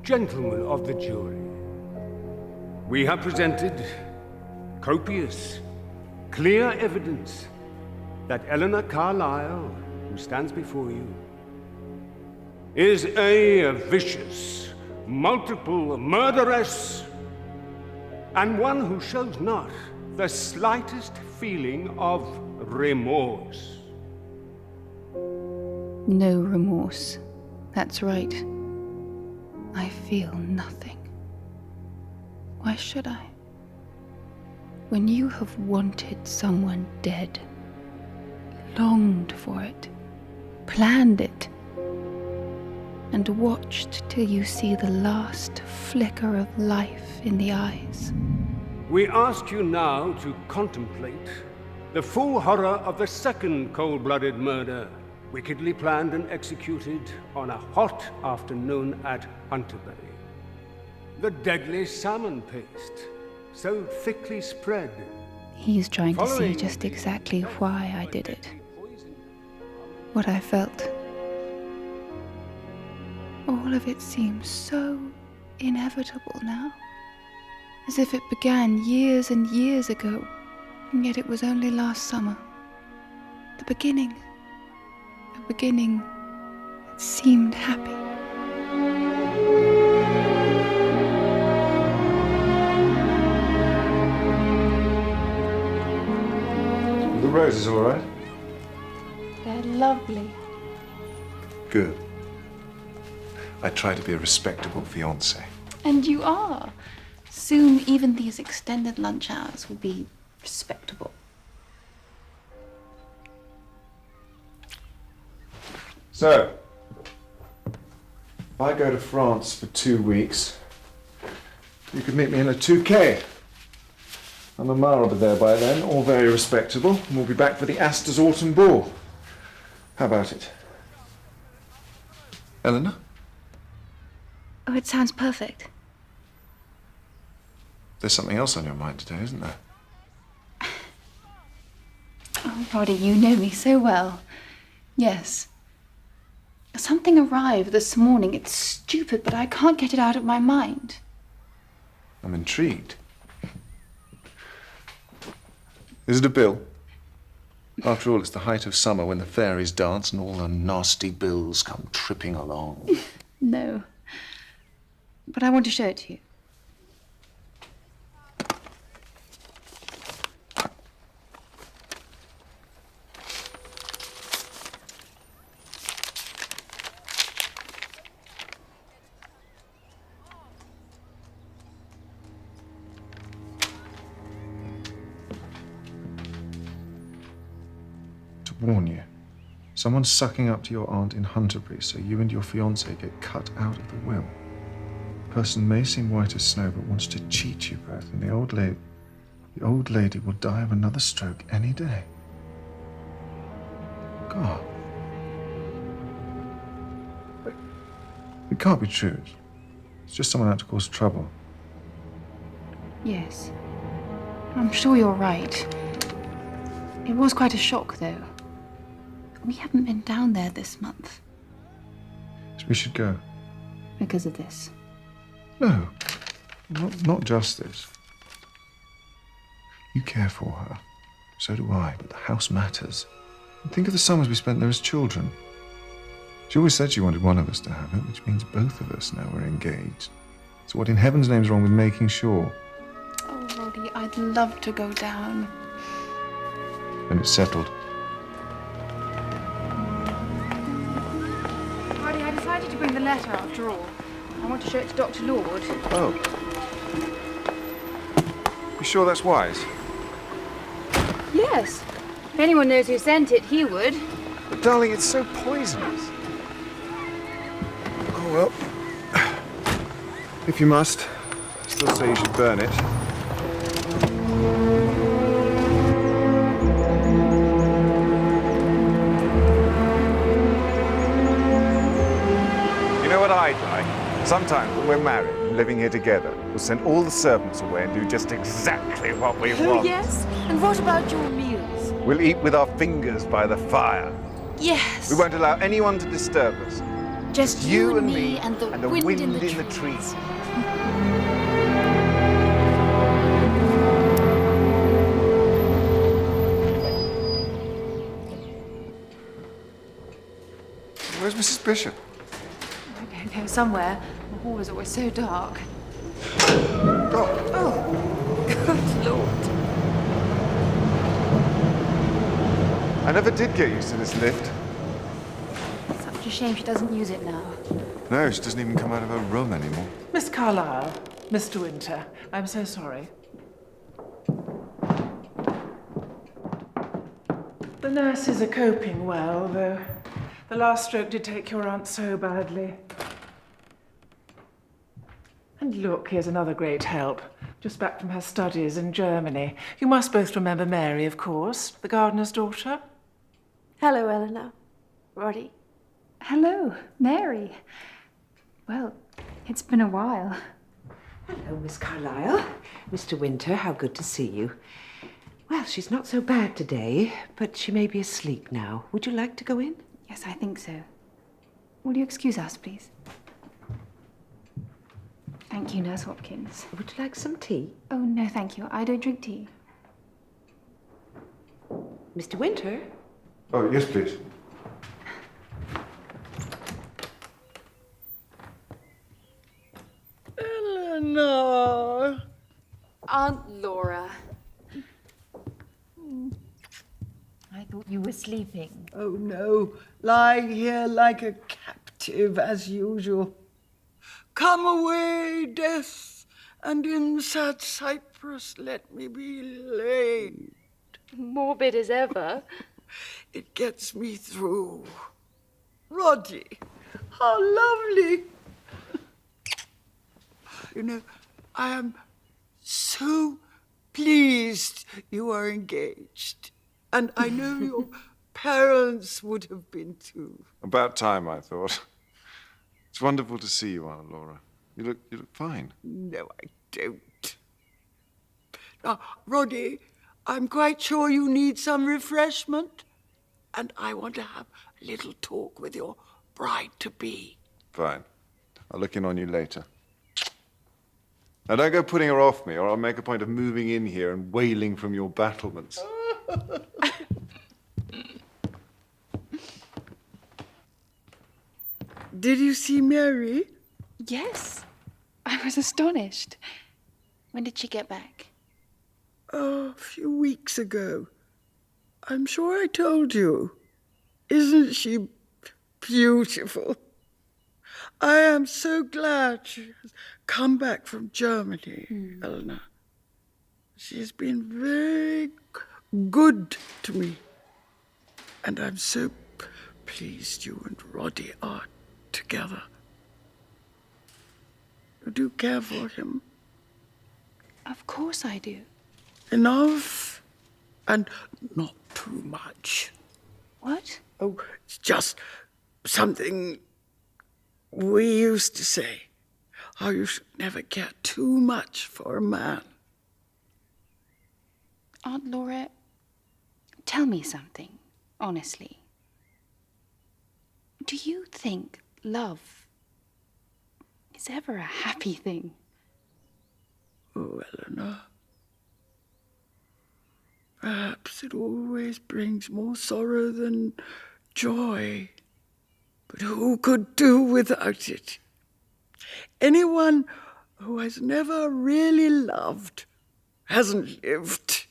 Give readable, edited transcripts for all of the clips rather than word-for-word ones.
Gentlemen of the jury, we have presented copious, clear evidence that Eleanor Carlyle, who stands before you, is a vicious, multiple murderess, and one who shows not the slightest feeling of remorse. No remorse. That's right. I feel nothing. Why should I? When you have wanted someone dead, longed for it, planned it, and watched till you see the last flicker of life in the eyes. We ask you now to contemplate the full horror of the second cold-blooded murder, wickedly planned and executed on a hot afternoon at Hunter Bay. The deadly salmon paste, so thickly spread. He's trying to see just exactly why I did it. What I felt. All of it seems so inevitable now. As if it began years and years ago, and yet it was only last summer. The beginning. A beginning that seemed happy. The rose is all right? They're lovely. Good. I try to be a respectable fiancé. And you are. Soon even these extended lunch hours will be respectable. So, if I go to France for 2 weeks, you could meet me in a 2K. I'm a mile over there by then, all very respectable, and we'll be back for the Astor's autumn ball. How about it? Eleanor? Oh, it sounds perfect. There's something else on your mind today, isn't there? Oh, Roddy, you know me so well. Yes. Something arrived this morning. It's stupid, but I can't get it out of my mind. I'm intrigued. Is it a bill? After all, it's the height of summer when the fairies dance and all the nasty bills come tripping along. No. But I want to show it to you. Warn you. Someone's sucking up to your aunt in Hunterbury, so you and your fiancé get cut out of the will. The person may seem white as snow, but wants to cheat you both, and the old lady will die of another stroke any day. God. It can't be true. It's just someone out to cause trouble. Yes. I'm sure you're right. It was quite a shock, though. We haven't been down there this month. So we should go. Because of this. No, not just this. You care for her. So do I, but the house matters. And think of the summers we spent there as children. She always said she wanted one of us to have it, which means both of us now we're engaged. So what in heaven's name is wrong with making sure? Oh, Roddy, I'd love to go down. And it's settled. Roddy, I decided to bring the letter after all. I want to show it to Dr. Lord. Oh. You sure that's wise? Yes. If anyone knows who sent it, he would. But darling, it's so poisonous. Oh well. If you must, I still say you should burn it. You know what I'd like? Sometimes when we're married and living here together, we'll send all the servants away and do just exactly what we want. Oh, yes? And what about your meals? We'll eat with our fingers by the fire. Yes. We won't allow anyone to disturb us. Just you and me and the wind in the trees. Where's Mrs. Bishop? I don't know, somewhere. The hall is always so dark. Oh, Good Lord. I never did get used to this lift. Such a shame she doesn't use it now. no, she doesn't even come out of her room anymore. Miss Carlyle, Mr. Winter, I'm so sorry. The nurses are coping well, though the last stroke did take your aunt so badly. And look, here's another great help. Just back from her studies in Germany. You must both remember Mary, of course, the gardener's daughter. Hello, Eleanor. Roddy. Hello, Mary. Well, it's been a while. Hello, Miss Carlyle. Mr. Winter, how good to see you. Well, she's not so bad today, but she may be asleep now. Would you like to go in? Yes, I think so. Will you excuse us, please? Thank you, Nurse Hopkins. Would you like some tea? Oh, no, thank you. I don't drink tea. Mr. Winter? Oh, yes, please. Eleanor! Aunt Laura. I thought you were sleeping. Oh no, lying here like a captive as usual. Come away, death, and in sad Cypress let me be laid. Morbid as ever. It gets me through. Roddy, how lovely. You know, I am so pleased you are engaged. And I know your parents would have been too. About time, I thought. It's wonderful to see you, Aunt Laura. You look fine. No, I don't. Now, Roddy, I'm quite sure you need some refreshment. And I want to have a little talk with your bride-to-be. Fine. I'll look in on you later. Now, don't go putting her off me, or I'll make a point of moving in here and wailing from your battlements. Did you see Mary? Yes. I was astonished. When did she get back? Oh, a few weeks ago. I'm sure I told you. Isn't she beautiful? I am so glad she has come back from Germany, Eleanor. She has been very good to me. And I'm so pleased you and Roddy are together. You do care for him? Of course I do. Enough and not too much. What? Oh, it's just something we used to say. How you should never care too much for a man. Aunt Laura, tell me something, honestly. Do you think love is ever a happy thing? Oh, Eleanor. Perhaps it always brings more sorrow than joy. But who could do without it? Anyone who has never really loved hasn't lived.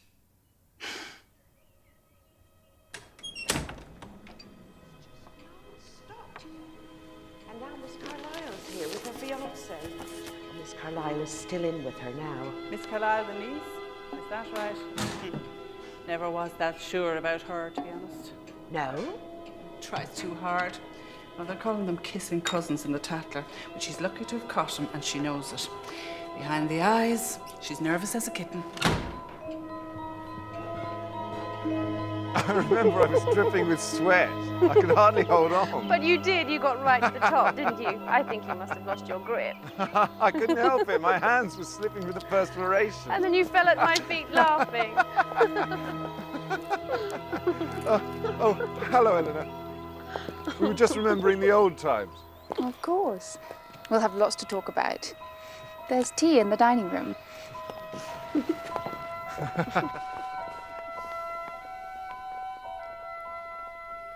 And now Miss Carlyle's here with her fiancé. Miss Carlyle is still in with her now. Miss Carlyle, the niece? Is that right? Never was that sure about her, to be honest. No? Tries too hard. Well, they're calling them kissing cousins in the Tatler, but she's lucky to have caught him, and she knows it. Behind the eyes, she's nervous as a kitten. I remember I was dripping with sweat. I could hardly hold on. But you did. You got right to the top, didn't you? I think you must have lost your grip. I couldn't help it. My hands were slipping with the perspiration. And then you fell at my feet laughing. Oh, hello, Eleanor. We were just remembering the old times. Of course. We'll have lots to talk about. There's tea in the dining room.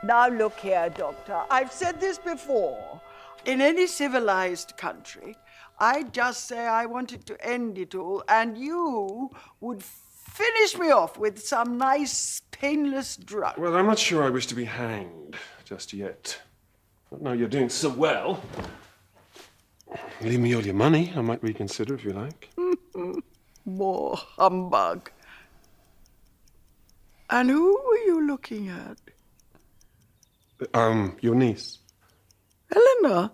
Now look here, Doctor. I've said this before. In any civilized country, I'd just say I wanted to end it all, and you would finish me off with some nice, painless drug. Well, I'm not sure I wish to be hanged just yet. But now you're doing so well. Leave me all your money. I might reconsider if you like. More humbug. And who were you looking at? Your niece. Eleanor?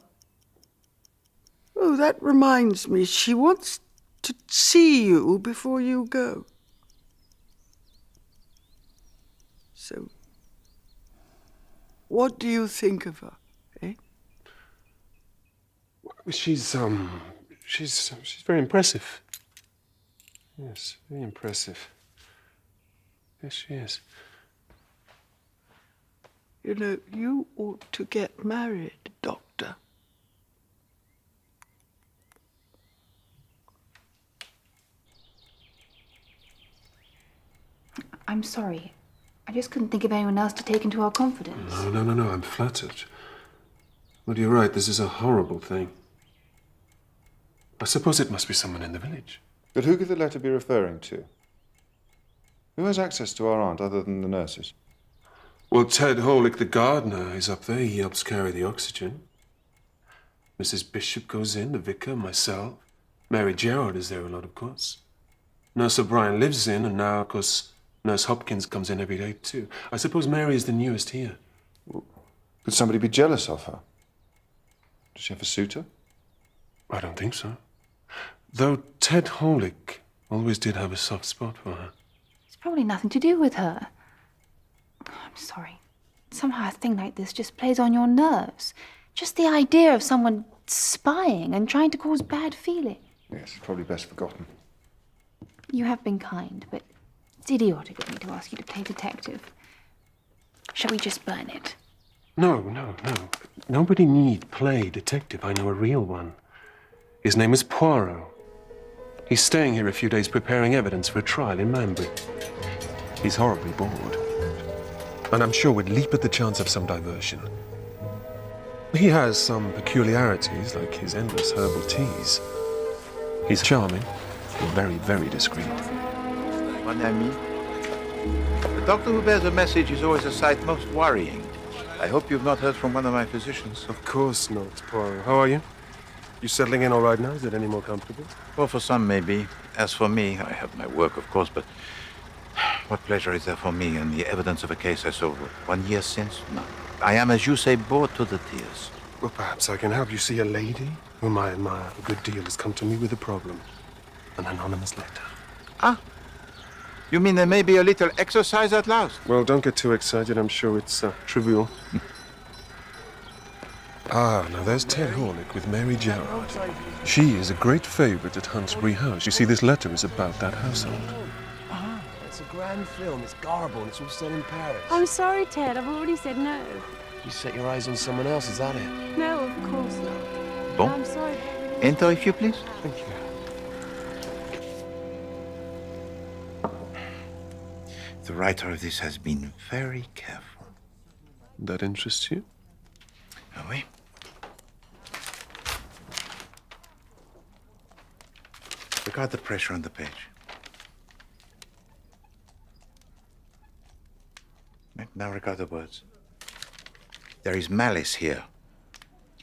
Oh, that reminds me. She wants to see you before you go. So, what do you think of her, eh? She's very impressive. Yes, very impressive. Yes, she is. You know, you ought to get married, Doctor. I'm sorry. I just couldn't think of anyone else to take into our confidence. No, I'm flattered. But you're right, this is a horrible thing. I suppose it must be someone in the village. But who could the letter be referring to? Who has access to our aunt other than the nurses? Well, Ted Holick, the gardener, is up there. He helps carry the oxygen. Mrs. Bishop goes in, the vicar, myself. Mary Gerard is there a lot, of course. Nurse O'Brien lives in, and now, of course, Nurse Hopkins comes in every day, too. I suppose Mary is the newest here. Could somebody be jealous of her? Does she have a suitor? I don't think so. Though Ted Holick always did have a soft spot for her. It's probably nothing to do with her. I'm sorry. Somehow a thing like this just plays on your nerves. Just the idea of someone spying and trying to cause bad feeling. Yes, it's probably best forgotten. You have been kind, but it's idiotic of me to ask you to play detective. Shall we just burn it? No. Nobody need play detective. I know a real one. His name is Poirot. He's staying here a few days preparing evidence for a trial in Manbury. He's horribly bored. And I'm sure would leap at the chance of some diversion. He has some peculiarities, like his endless herbal teas. He's charming, and very, very discreet. Mon ami, the doctor who bears a message is always a sight most worrying. I hope you've not heard from one of my physicians. Of course not, Poirot. How are you? You settling in all right now? Is it any more comfortable? Well, for some, maybe. As for me, I have my work, of course, but what pleasure is there for me in the evidence of a case I solved 1 year since? No. I am, as you say, bored to the tears. Well, perhaps I can help you see a lady whom I admire a good deal has come to me with a problem. An anonymous letter. Ah, you mean there may be a little exercise at last? Well, don't get too excited. I'm sure it's trivial. Now there's Ted Holick with Mary Gerard. She is a great favorite at Hunsbury House. You see, this letter is about that household. It's a grand film. It's garble, and it's all set in Paris. I'm sorry, Ted. I've already said no. You set your eyes on someone else, is that it? No, of course not. Bon. I'm sorry. Enter, if you please. Thank you. The writer of this has been very careful. That interests you? Oh, oui. Regard the pressure on the page. Now regard the words. There is malice here.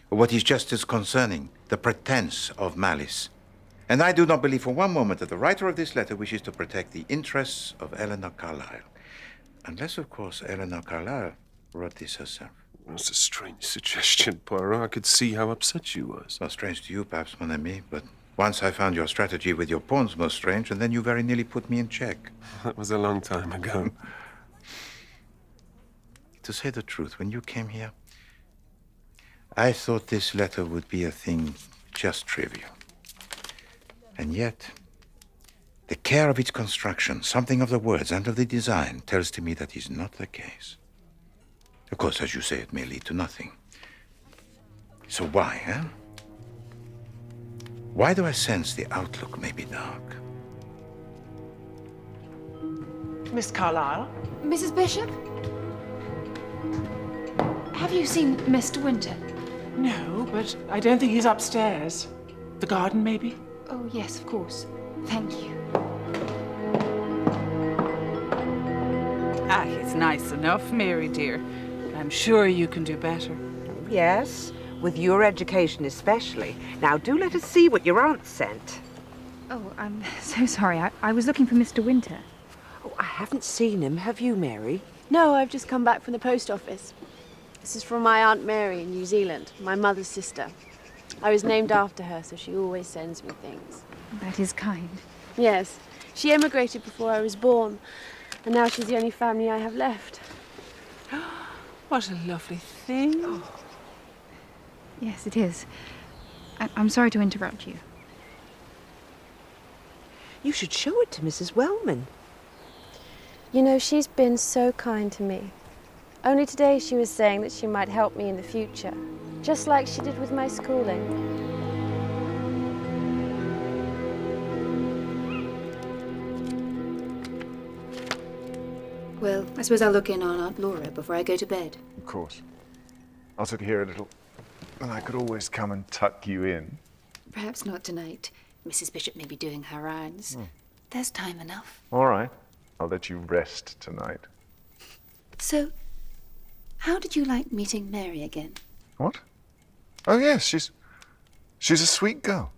What is just as concerning, the pretense of malice. And I do not believe for one moment that the writer of this letter wishes to protect the interests of Eleanor Carlyle. Unless, of course, Eleanor Carlyle wrote this herself. That's a strange suggestion, Poirot. I could see how upset you was. Not strange to you, perhaps, mon ami, but once I found your strategy with your pawns most strange, and then you very nearly put me in check. That was a long time ago. To say the truth, when you came here, I thought this letter would be a thing just trivial. And yet, the care of its construction, something of the words and of the design, tells to me that is not the case. Of course, as you say, it may lead to nothing. So why, huh? Why do I sense the outlook may be dark? Miss Carlyle? Mrs. Bishop? Have you seen Mr. Winter? No, but I don't think he's upstairs. The garden, maybe? Oh, yes, of course. Thank you. Ah, he's nice enough, Mary dear. I'm sure you can do better. Yes, with your education especially. Now, do let us see what your aunt sent. Oh, I'm so sorry. I was looking for Mr. Winter. Oh, I haven't seen him. Have you, Mary? No, I've just come back from the post office. This is from my Aunt Mary in New Zealand, my mother's sister. I was named after her, so she always sends me things. That is kind. Yes, she emigrated before I was born, and now she's the only family I have left. What a lovely thing. Oh. Yes, it is. I'm sorry to interrupt you. You should show it to Mrs. Wellman. You know, she's been so kind to me. Only today she was saying that she might help me in the future, just like she did with my schooling. Well, I suppose I'll look in on Aunt Laura before I go to bed. Of course. I'll sit here a little, and I could always come and tuck you in. Perhaps not tonight. Mrs. Bishop may be doing her rounds. There's time enough. All right. I'll let you rest tonight. So, how did you like meeting Mary again? What? Oh, yes, she's a sweet girl.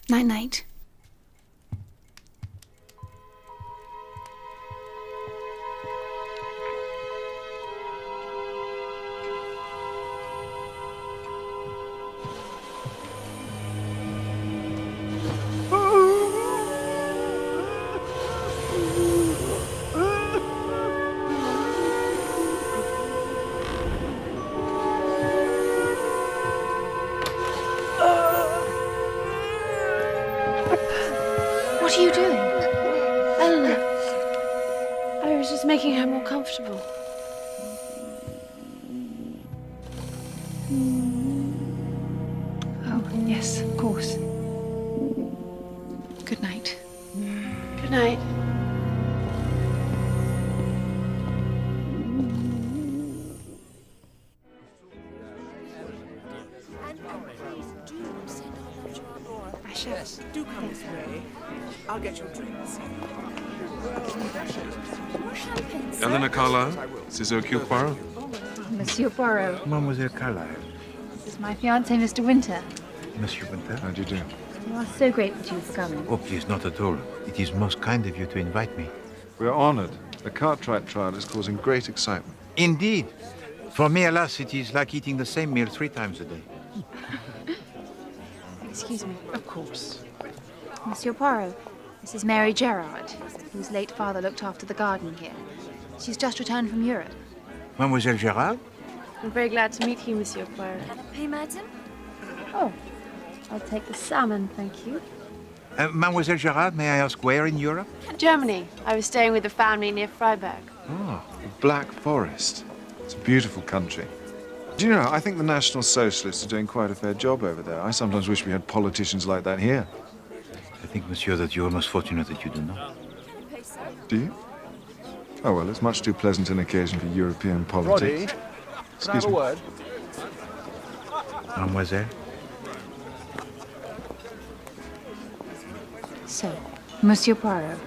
Night-night. What are you doing? Eleanor. I was just making her more comfortable. Oh, yes, of course. Good night. Good night. I shall. Yes, do come this way. I'll get you a drink. Eleanor Carlyle, this is Hercule Poirot. Monsieur Poirot. Mademoiselle Carlyle. This is my fiancé, Mr. Winter. Monsieur Winter. How do you do? You are so grateful to you for coming. Oh, please, not at all. It is most kind of you to invite me. We are honored. The Cartwright trial is causing great excitement. Indeed. For me, alas, it is like eating the same meal 3 times a day. Excuse me. Of course. Monsieur Poirot, this is Mary Gerard, whose late father looked after the garden here. She's just returned from Europe. Mademoiselle Gerard? I'm very glad to meet you, Monsieur Poirot. Hey, madam. Oh, I'll take the salmon, thank you. Mademoiselle Gerard, may I ask where in Europe? Germany. I was staying with a family near Freiburg. Oh, the Black Forest. It's a beautiful country. Do you know, I think the National Socialists are doing quite a fair job over there. I sometimes wish we had politicians like that here. I think, monsieur, that you're most fortunate that you do not. Do you? Oh, well, it's much too pleasant an occasion for European politics. Roddy, Excuse can I have a me. word? Mademoiselle? So, Monsieur Poirot,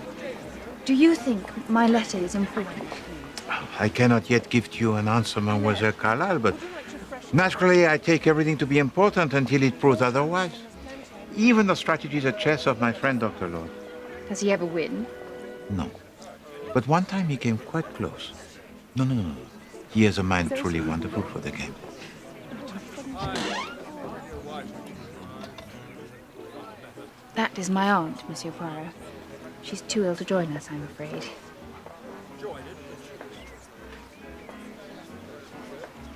do you think my letter is important? I cannot yet give to you an answer, Mademoiselle Carlyle, but naturally I take everything to be important until it proves otherwise. Even the strategies at chess of my friend Dr. Lord. Does he ever win? No. But one time he came quite close. No. He has a mind truly wonderful for the game. That is my aunt, Monsieur Poirot. She's too ill to join us, I'm afraid.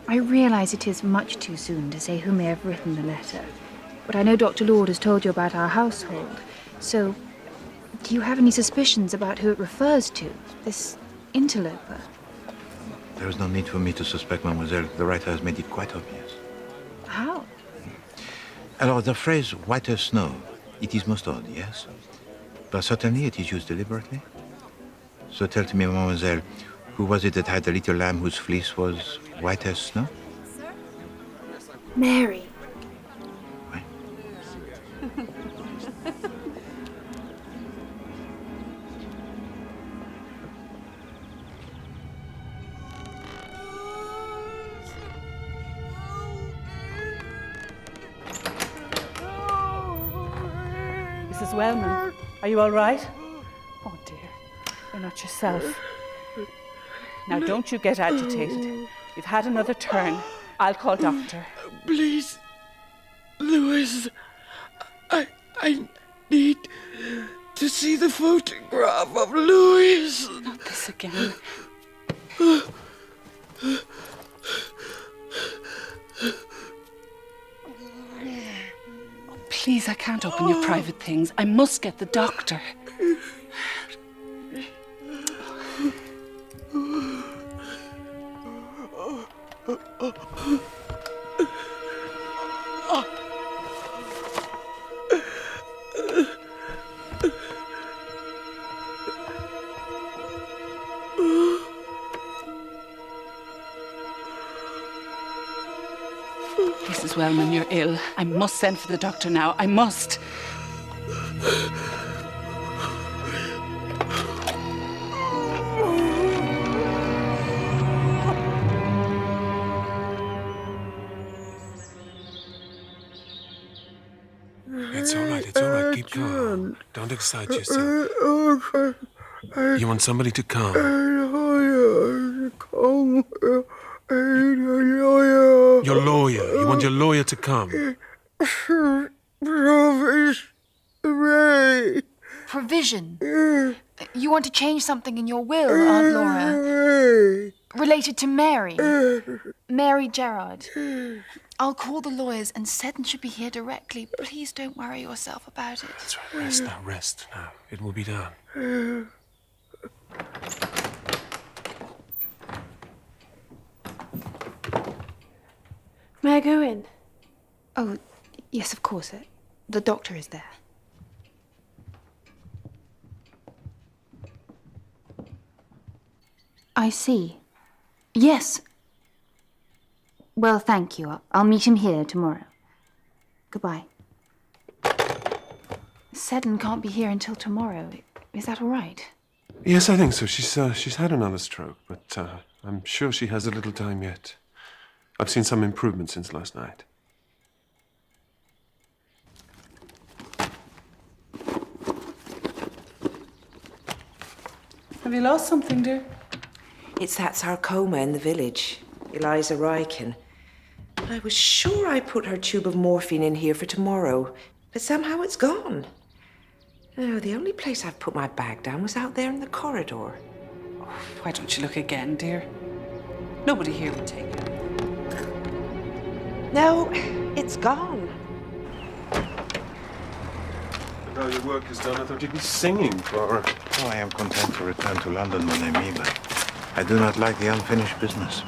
I realize it is much too soon to say who may have written the letter, but I know Dr. Lord has told you about our household, so Do you have any suspicions about who it refers to? This interloper? There is no need for me to suspect, mademoiselle. The writer has made it quite obvious. How? Alors, the phrase white as snow, it is most odd, yes? But certainly it is used deliberately. So tell to me, mademoiselle, who was it that had the little lamb whose fleece was white as snow? Mary. Mrs. Wellman, are you all right? Oh dear, you're not yourself. Now don't you get agitated. You've had another turn. I'll call doctor. Please, Louis, I need to see the photograph of Louis. Not this again. Please, I can't open your private things. I must get the doctor. Mrs. Wellman, you're ill. I must send for the doctor now. I must. It's all right, it's all right. Keep calm. Don't excite yourself. You want somebody to come. Your lawyer. You want your lawyer to come. Provision? You want to change something in your will, Aunt Laura? Related to Mary? Mary Gerard. I'll call the lawyers and Seddon should be here directly. Please don't worry yourself about it. That's right. Rest now, rest now. It will be done. May I go in? Oh, yes, of course. The doctor is there. I see. Yes. Well, thank you. I'll meet him here tomorrow. Goodbye. Seddon can't be here until tomorrow. Is that all right? Yes, I think so. She's had another stroke, but I'm sure she has a little time yet. I've seen some improvement since last night. Have you lost something, dear? It's that sarcoma in the village, Eliza Ryken. I was sure I put her tube of morphine in here for tomorrow, but somehow it's gone. Oh, the only place I've put my bag down was out there in the corridor. Oh, why don't you look again, dear? Nobody here would take it. No, it's gone. Now your work is done, I thought you'd be singing, Clara. Oh, I am content to return to London, mon ami, but I do not like the unfinished business.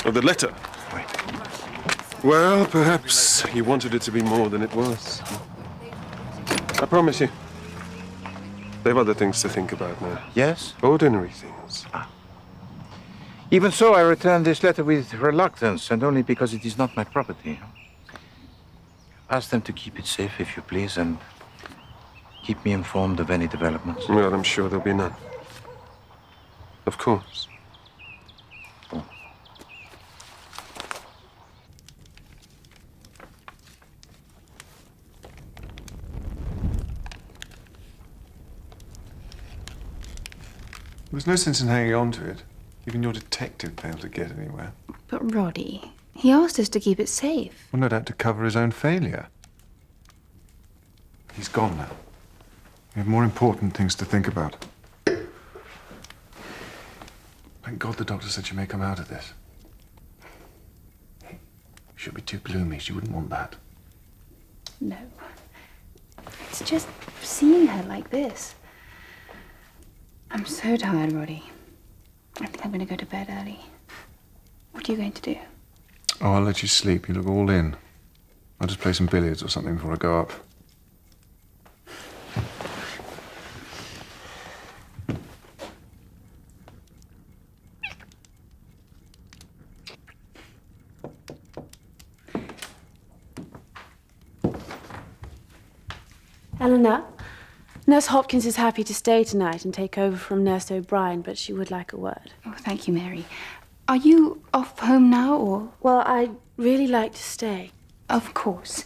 Oh, the letter? Wait. Well, perhaps you wanted it to be more than it was. I promise you. They have other things to think about now. Yes? Ordinary things. Even so, I return this letter with reluctance, and only because it is not my property. Ask them to keep it safe, if you please, and keep me informed of any developments. Well, I'm sure there'll be none. Of course. Oh. There was no sense in hanging on to it. Even your detective failed to get anywhere. But Roddy, he asked us to keep it safe. Well, no doubt to cover his own failure. He's gone now. We have more important things to think about. Thank God the doctor said she may come out of this. She'll be too gloomy. She wouldn't want that. No. It's just seeing her like this. I'm so tired, Roddy. I think I'm going to go to bed early. What are you going to do? Oh, I'll let you sleep. You look all in. I'll just play some billiards or something before I go up. Eleanor, Nurse Hopkins is happy to stay tonight and take over from Nurse O'Brien, but she would like a word. Oh, thank you, Mary. Are you off home now, or...? Well, I'd really like to stay. Of course.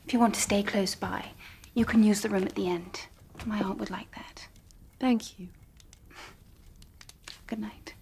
If you want to stay close by, you can use the room at the end. My aunt would like that. Thank you. Good night.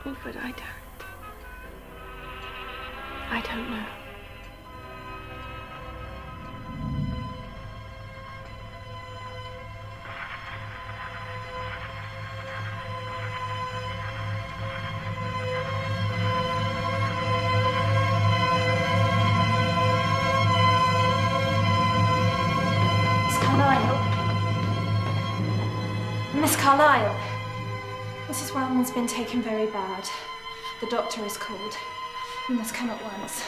Oh, but I don't know. Miss Carlyle, Mrs. Wellman's been taken very bad. The doctor is called. You must come at once.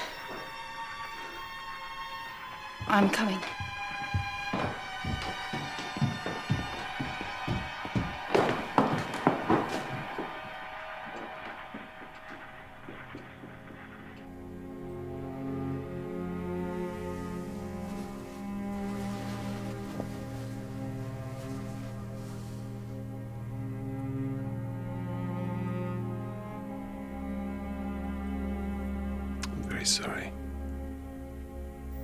I'm coming. Sorry.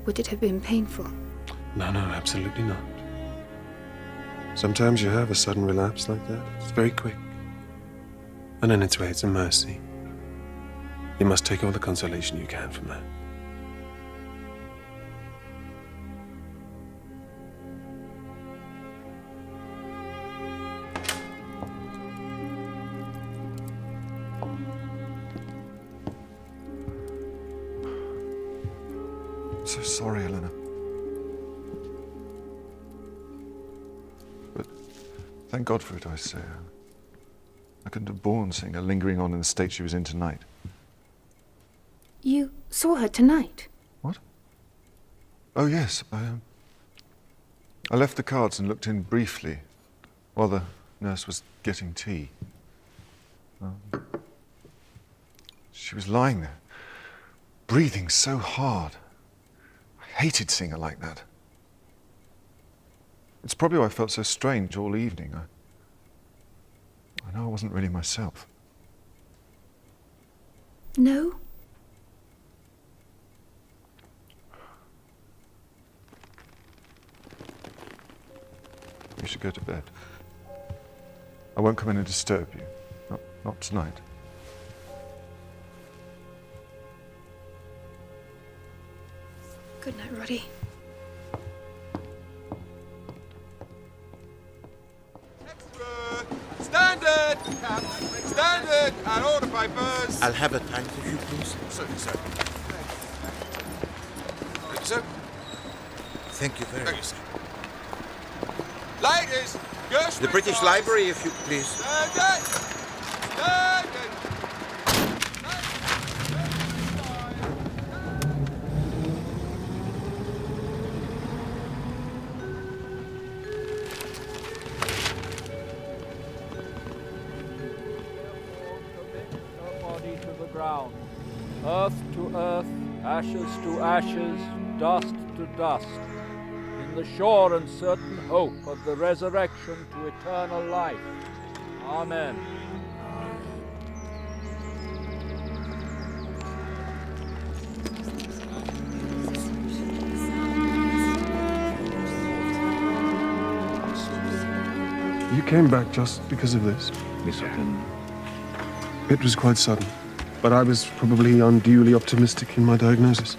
Would it have been painful? No, absolutely not. Sometimes you have a sudden relapse like that. It's very quick. And in its way, it's a mercy. You must take all the consolation you can from that. So sorry, Eleanor. But thank God for it, I say. I couldn't have borne seeing her lingering on in the state she was in tonight. You saw her tonight? What? Oh, yes. I left the cards and looked in briefly while the nurse was getting tea. She was lying there, breathing so hard. I hated seeing her like that. It's probably why I felt so strange all evening. I know I wasn't really myself. No? You should go to bed. I won't come in and disturb you. Not tonight. Good night, Roddy. Standard! Standard! And order papers! I'll have a pint, if you please. Certainly, sir. Thank you, sir. Thank you very Thank you, much. sir. Ladies, go The British Library, if you please. Standard! Standard! ground, earth to earth, ashes to ashes, dust to dust, in the sure and certain hope of the resurrection to eternal life. Amen. You came back just because of this? It was quite sudden, but I was probably unduly optimistic in my diagnosis.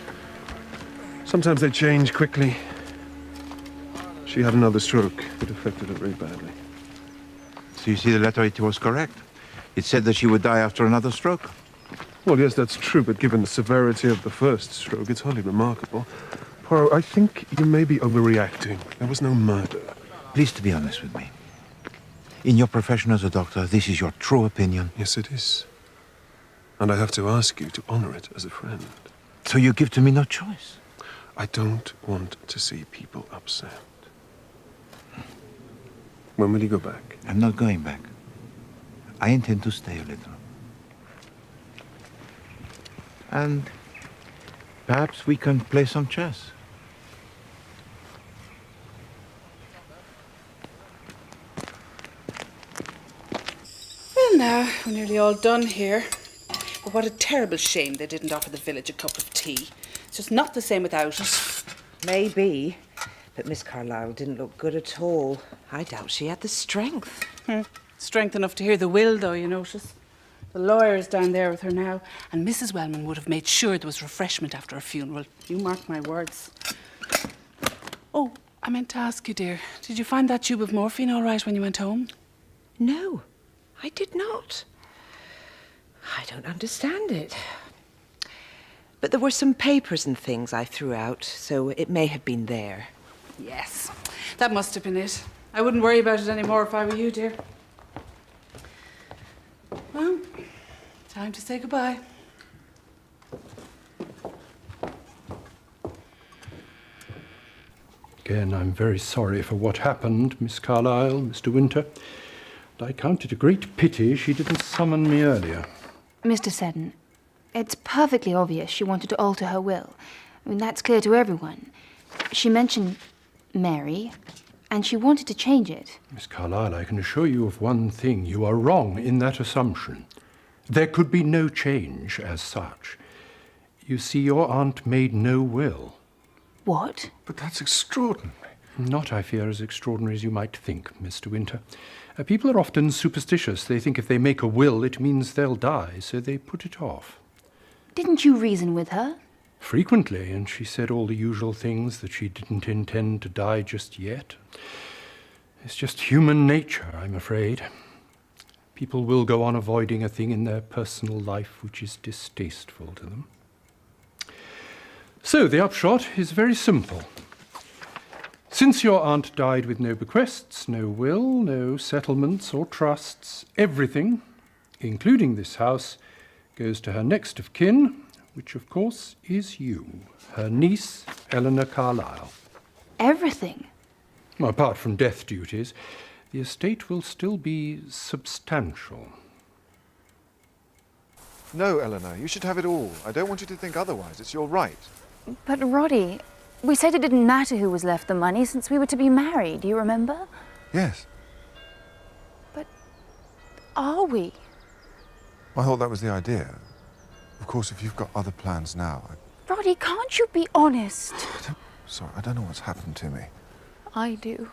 Sometimes they change quickly. She had another stroke. It affected her very badly. So you see, the letter, it was correct. It said that she would die after another stroke. Well, yes, that's true, but given the severity of the first stroke, it's hardly remarkable. Poirot, I think you may be overreacting. There was no murder. Please to be honest with me. In your profession as a doctor, this is your true opinion? Yes, it is. And I have to ask you to honor it as a friend. So you give to me no choice? I don't want to see people upset. When will you go back? I'm not going back. I intend to stay a little. And perhaps we can play some chess. Well, now, we're nearly all done here. But what a terrible shame they didn't offer the village a cup of tea. It's just not the same without it. Maybe, but Miss Carlyle didn't look good at all. I doubt she had the strength. Strength enough to hear the will, though, you notice. The lawyer's down there with her now, and Mrs. Wellman would have made sure there was refreshment after her funeral. You mark my words. Oh, I meant to ask you, dear, did you find that tube of morphine all right when you went home? No, I did not. I don't understand it. But there were some papers and things I threw out, so it may have been there. Yes, that must have been it. I wouldn't worry about it anymore if I were you, dear. Well, time to say goodbye. Again, I'm very sorry for what happened, Miss Carlyle, Mr. Winter. And I count it a great pity she didn't summon me earlier. Mr. Seddon, it's perfectly obvious she wanted to alter her will. I mean, that's clear to everyone. She mentioned Mary, and she wanted to change it. Miss Carlyle, I can assure you of one thing. You are wrong in that assumption. There could be no change as such. You see, your aunt made no will. What? But that's extraordinary. Not, I fear, as extraordinary as you might think, Mr. Winter. People are often superstitious. They think if they make a will, it means they'll die, so they put it off. Didn't you reason with her? Frequently, and she said all the usual things, that she didn't intend to die just yet. It's just human nature, I'm afraid. People will go on avoiding a thing in their personal life which is distasteful to them. So the upshot is very simple. Since your aunt died with no bequests, no will, no settlements or trusts, everything, including this house, goes to her next of kin, which of course is you, her niece, Eleanor Carlyle. Everything? Well, apart from death duties, the estate will still be substantial. No, Eleanor, you should have it all. I don't want you to think otherwise. It's your right. But Roddy, we said it didn't matter who was left the money since we were to be married, do you remember? Yes. But are we? I thought that was the idea. Of course, if you've got other plans now... Roddy, can't you be honest? Sorry, I don't know what's happened to me. I do.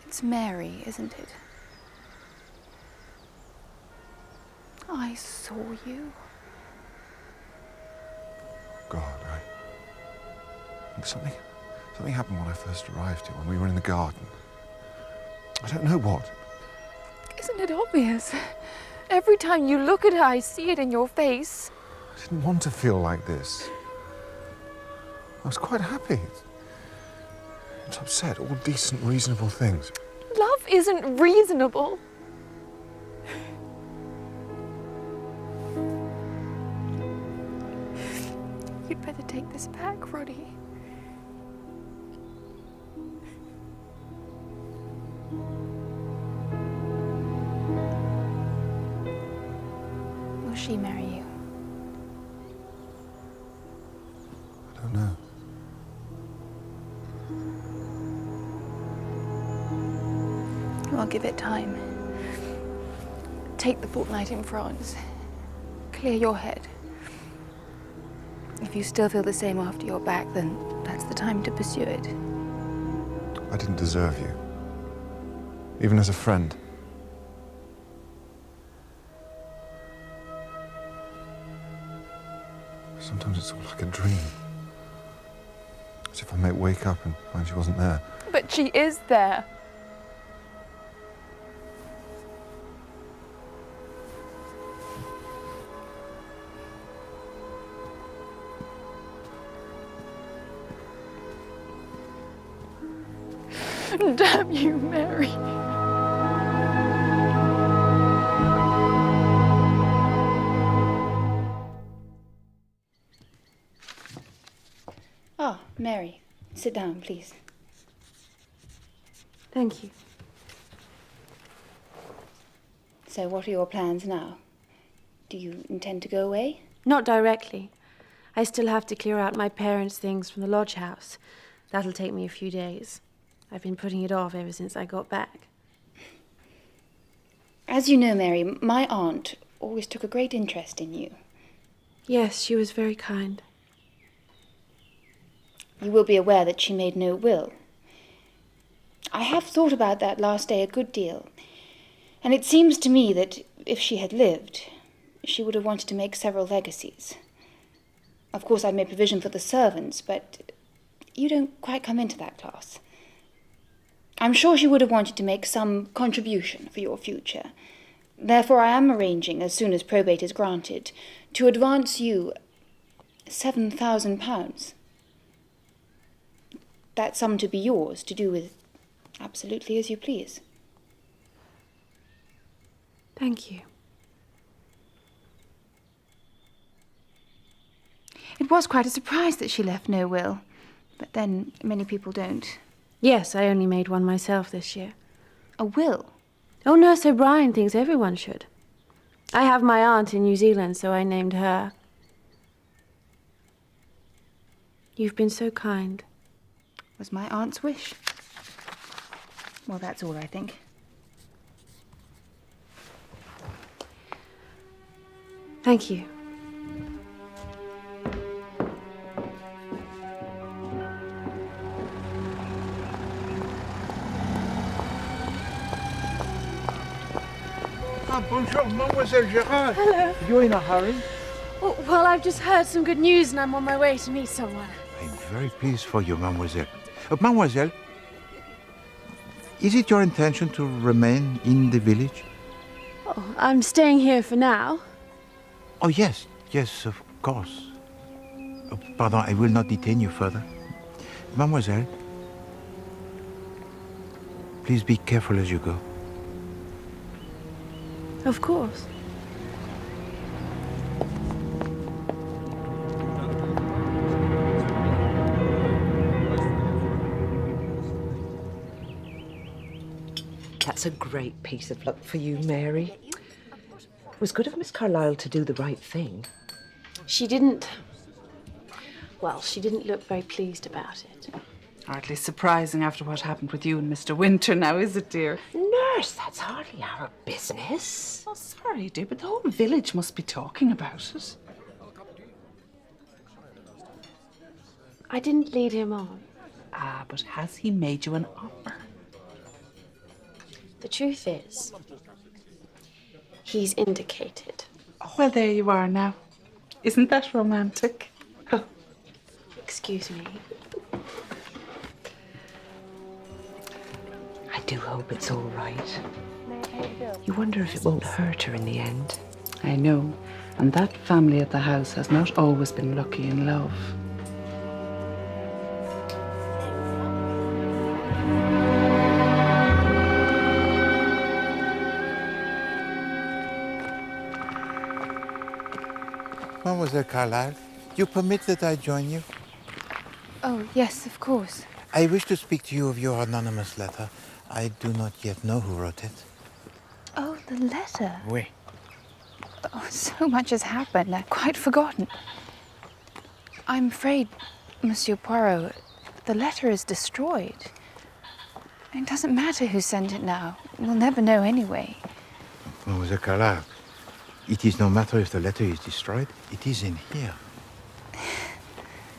It's Mary, isn't it? I saw you. God, something happened when I first arrived here, when we were in the garden. I don't know what. Isn't it obvious? Every time you look at her, I see it in your face. I didn't want to feel like this. I was quite happy. It's upset, all decent, reasonable things. Love isn't reasonable. You'd better take this back, Roddy. Will she she marry you? I don't know. I'll give it time. Take the fortnight in France. Clear your head. If you still feel the same after you're back, then that's the time to pursue it. I didn't deserve you. Even as a friend. Sometimes it's all like a dream. As if I might wake up and find she wasn't there. But she is there. Damn you, Mary. Ah, Mary. Sit down, please. Thank you. So what are your plans now? Do you intend to go away? Not directly. I still have to clear out my parents' things from the lodge house. That'll take me a few days. I've been putting it off ever since I got back. As you know, Mary, my aunt always took a great interest in you. Yes, she was very kind. You will be aware that she made no will. I have thought about that last day a good deal, and it seems to me that if she had lived, she would have wanted to make several legacies. Of course, I've made provision for the servants, but you don't quite come into that class. I'm sure she would have wanted to make some contribution for your future. Therefore, I am arranging, as soon as probate is granted, to advance you £7,000. That sum to be yours, to do with absolutely as you please. Thank you. It was quite a surprise that she left no will, but then many people don't. Yes, I only made one myself this year. A will? Oh, Nurse O'Brien thinks everyone should. I have my aunt in New Zealand, so I named her. You've been so kind. Was my aunt's wish. Well, that's all, I think. Thank you. Ah, bonjour, Mademoiselle Gérard. Hello. You're in a hurry? Well, I've just heard some good news and I'm on my way to meet someone. I'm very pleased for you, Mademoiselle. Mademoiselle, is it your intention to remain in the village? Oh, I'm staying here for now. Oh, yes, of course. Oh, pardon, I will not detain you further. Mademoiselle, please be careful as you go. Of course. That's a great piece of luck for you, Mary. It was good of Miss Carlyle to do the right thing. She didn't look very pleased about it. Hardly surprising after what happened with you and Mr. Winter now, is it, dear? Nurse, that's hardly our business. Oh, sorry, dear, but the whole village must be talking about it. I didn't lead him on. Ah, but has he made you an offer? The truth is, he's indicated. Oh, well, there you are now. Isn't that romantic? Oh. Excuse me. I do hope it's all right. You wonder if it won't hurt her in the end. I know. And that family at the house has not always been lucky in love. Mademoiselle Carlyle, you permit that I join you? Oh, yes, of course. I wish to speak to you of your anonymous letter. I do not yet know who wrote it. Oh, the letter. Oui. Oh, so much has happened. I've quite forgotten. I'm afraid, Monsieur Poirot, the letter is destroyed. It doesn't matter who sent it now. We'll never know anyway. Mademoiselle Carlyle, it is no matter if the letter is destroyed. It is in here.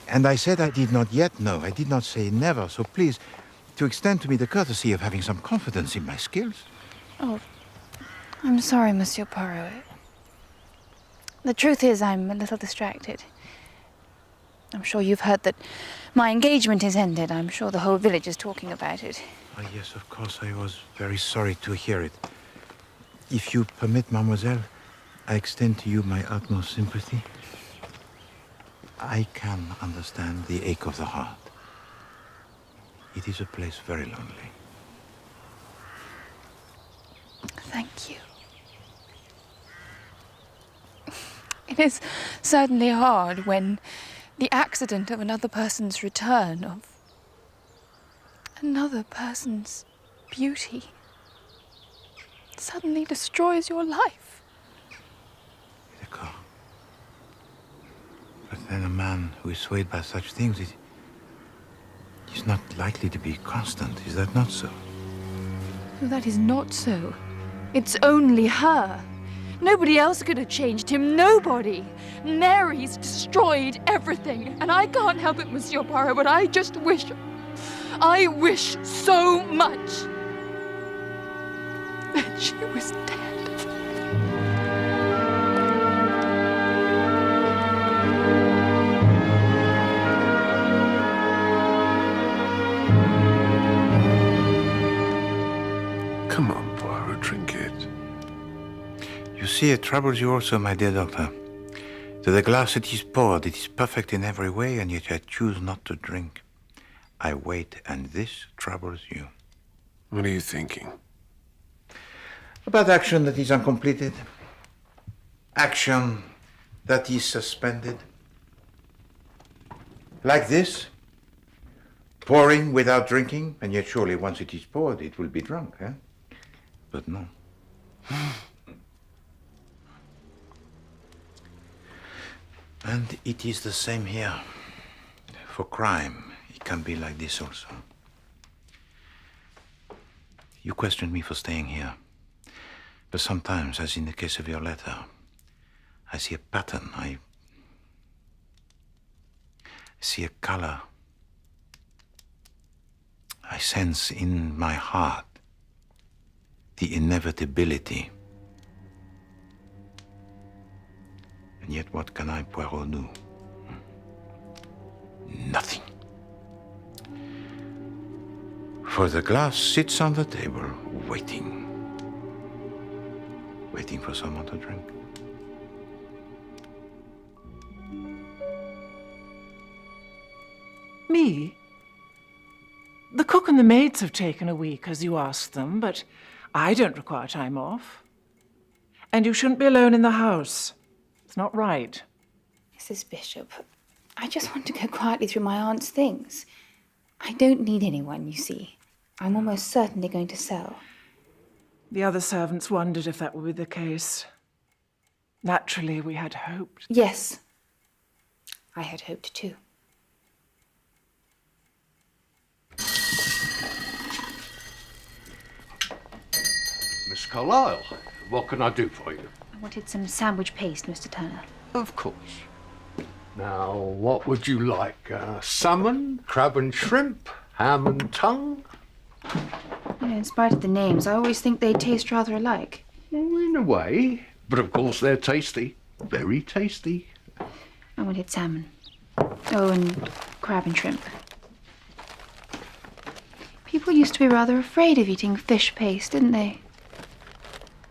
And I said I did not yet know. I did not say never. So please, to extend to me the courtesy of having some confidence in my skills. Oh, I'm sorry, Monsieur Poirot. The truth is, I'm a little distracted. I'm sure you've heard that my engagement is ended. I'm sure the whole village is talking about it. Oh, yes, of course. I was very sorry to hear it. If you permit, mademoiselle, I extend to you my utmost sympathy. I can understand the ache of the heart. It is a place very lonely. Thank you. It is certainly hard when the accident of another person's return, of another person's beauty, suddenly destroys your life. D'accord. But then a man who is swayed by such things is not likely to be constant. Is that not so? No, that is not so. It's only her. Nobody else could have changed him. Nobody. Mary's destroyed everything. And I can't help it, Monsieur Poirot, but I just wish... I wish so much that she was dead. Come on, Poirot, drink it. You see, it troubles you also, my dear doctor. To the glass it is poured, it is perfect in every way, and yet I choose not to drink. I wait, and this troubles you. What are you thinking? About action that is uncompleted. Action that is suspended. Like this. Pouring without drinking, and yet surely once it is poured, it will be drunk, eh? But no. And it is the same here. For crime, it can be like this also. You questioned me for staying here. But sometimes, as in the case of your letter, I see a pattern. I see a color. I sense in my heart the inevitability. And yet what can I, Poirot, do? Nothing. For the glass sits on the table, waiting. Waiting for someone to drink. Me? The cook and the maids have taken a week, as you asked them, but I don't require time off. And you shouldn't be alone in the house. It's not right. Mrs. Bishop, I just want to go quietly through my aunt's things. I don't need anyone, you see. I'm almost certainly going to sell. The other servants wondered if that would be the case. Naturally, we had hoped. Yes, I had hoped too. Miss Carlyle, what can I do for you? I wanted some sandwich paste, Mr. Turner. Of course. Now, what would you like? Salmon, crab and shrimp, ham and tongue? You know, in spite of the names, I always think they taste rather alike. Well, in a way. But of course they're tasty. Very tasty. I wanted salmon. Oh, and crab and shrimp. People used to be rather afraid of eating fish paste, didn't they?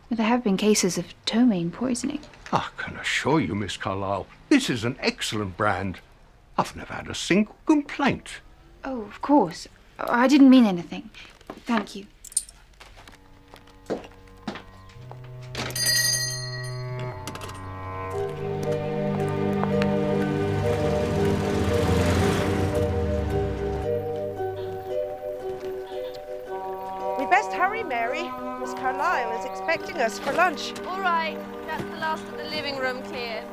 But there have been cases of ptomaine poisoning. I can assure you, Miss Carlyle, this is an excellent brand. I've never had a single complaint. Oh, of course. I didn't mean anything. Thank you. We'd best hurry, Mary. Miss Carlyle is expecting us for lunch. All right, That's the last of the living room cleared.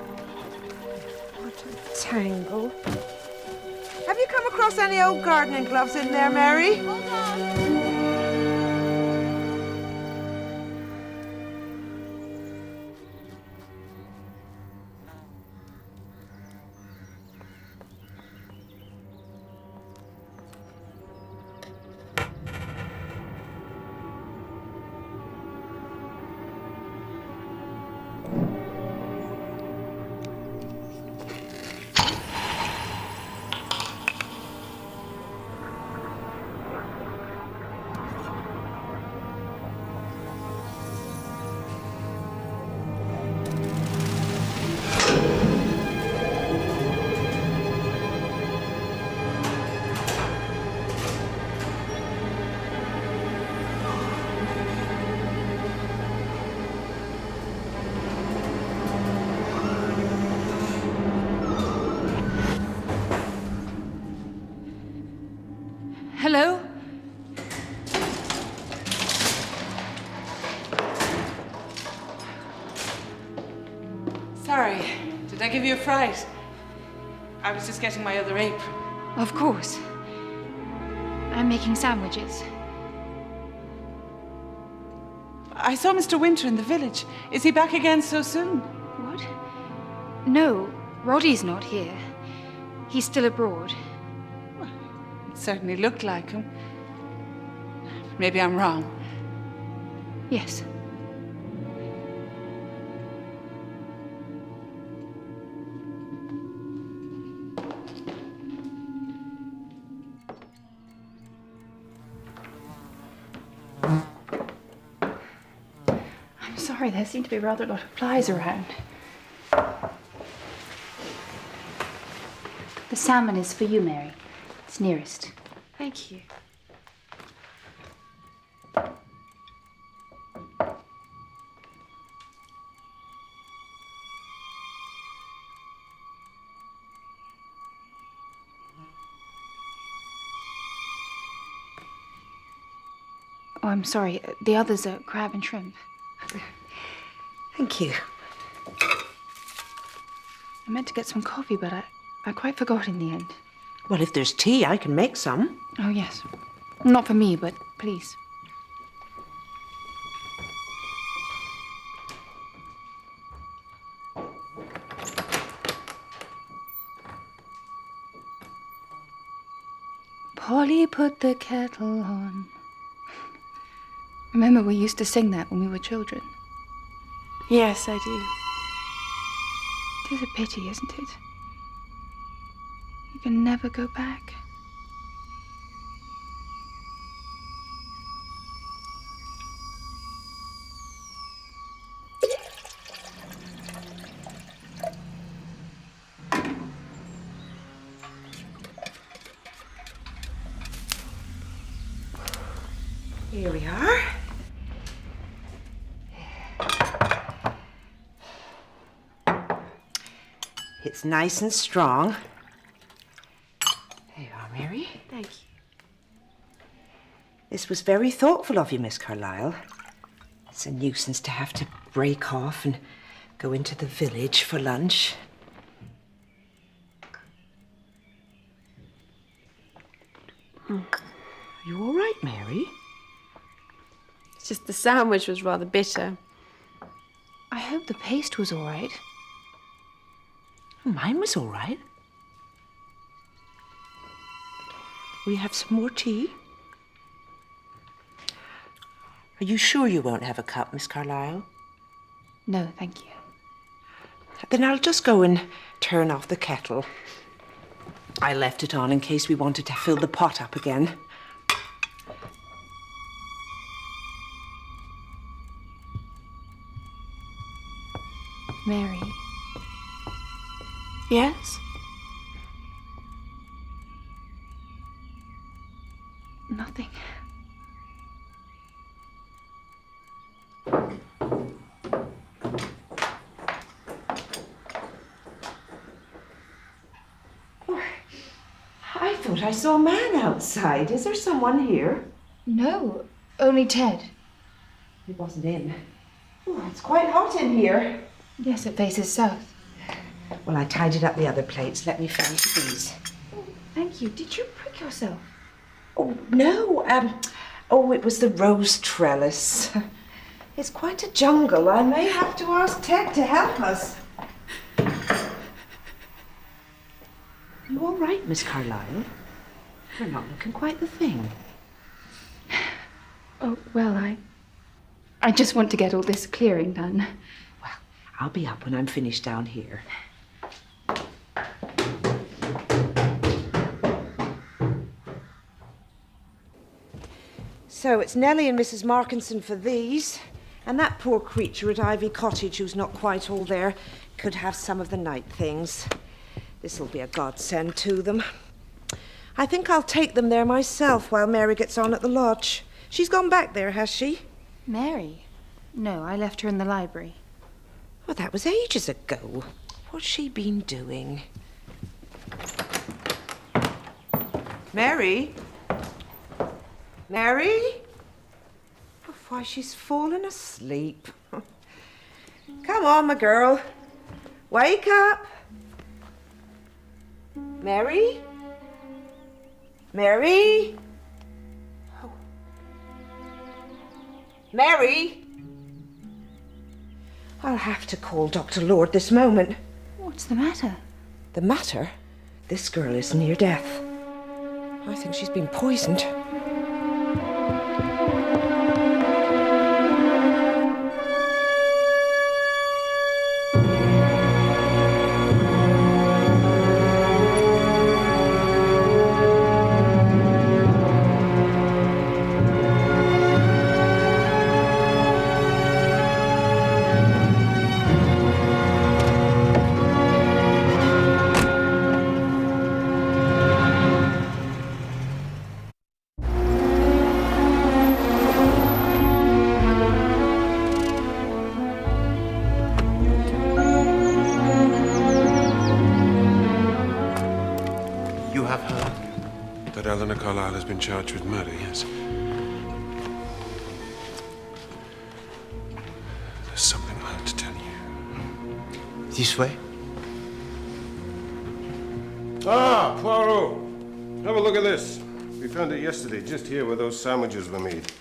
What a tangle. Have you come across any old gardening gloves in there, Mary? Hold on. Hello? Sorry, did I give you a fright? I was just getting my other apron. Of course. I'm making sandwiches. I saw Mr. Winter in the village. Is he back again so soon? What? No, Roddy's not here. He's still abroad. It certainly looked like him. Maybe I'm wrong. Yes. I'm sorry, there seem to be rather a lot of flies around. The salmon is for you, Mary. It's nearest. Thank you. Oh, I'm sorry. The others are crab and shrimp. Thank you. I meant to get some coffee, but I quite forgot in the end. Well, if there's tea, I can make some. Oh, yes. Not for me, but please. Polly put the kettle on. Remember, we used to sing that when we were children. Yes, I do. It is a pity, isn't it? You can never go back. Here we are. It's nice and strong. There you are, Mary. Thank you. This was very thoughtful of you, Miss Carlyle. It's a nuisance to have to break off and go into the village for lunch. Are you all right, Mary? It's just the sandwich was rather bitter. I hope the paste was all right. Mine was all right. Will you have some more tea? Are you sure you won't have a cup, Miss Carlyle? No, thank you. Then I'll just go and turn off the kettle. I left it on in case we wanted to fill the pot up again. Mary. Yes? Nothing. I thought I saw a man outside. Is there someone here? No, only Ted. He wasn't in. Oh, it's quite hot in here. Yes, it faces south. Well, I tidied up the other plates. Let me finish these. Thank you. Did you prick yourself? Oh, no. Oh, it was the rose trellis. It's quite a jungle. I may have to ask Ted to help us. You all right, Miss Carlyle? You're not looking quite the thing. Oh, well, I just want to get all this clearing done. Well, I'll be up when I'm finished down here. So it's Nellie and Mrs. Markinson for these, and that poor creature at Ivy Cottage who's not quite all there could have some of the night things. This'll be a godsend to them. I think I'll take them there myself while Mary gets on at the lodge. She's gone back there, has she? Mary? No, I left her in the library. Well, that was ages ago. What's she been doing? Mary? Mary? Oh, why, she's fallen asleep. Come on, my girl. Wake up. Mary? Mary? Oh. Mary? I'll have to call Dr. Lord this moment. What's the matter? The matter? This girl is near death. I think she's been poisoned. Been charged with murder, yes. There's something I have to tell you. This way? Ah, Poirot! Have a look at this. We found it yesterday, just here where those sandwiches were made.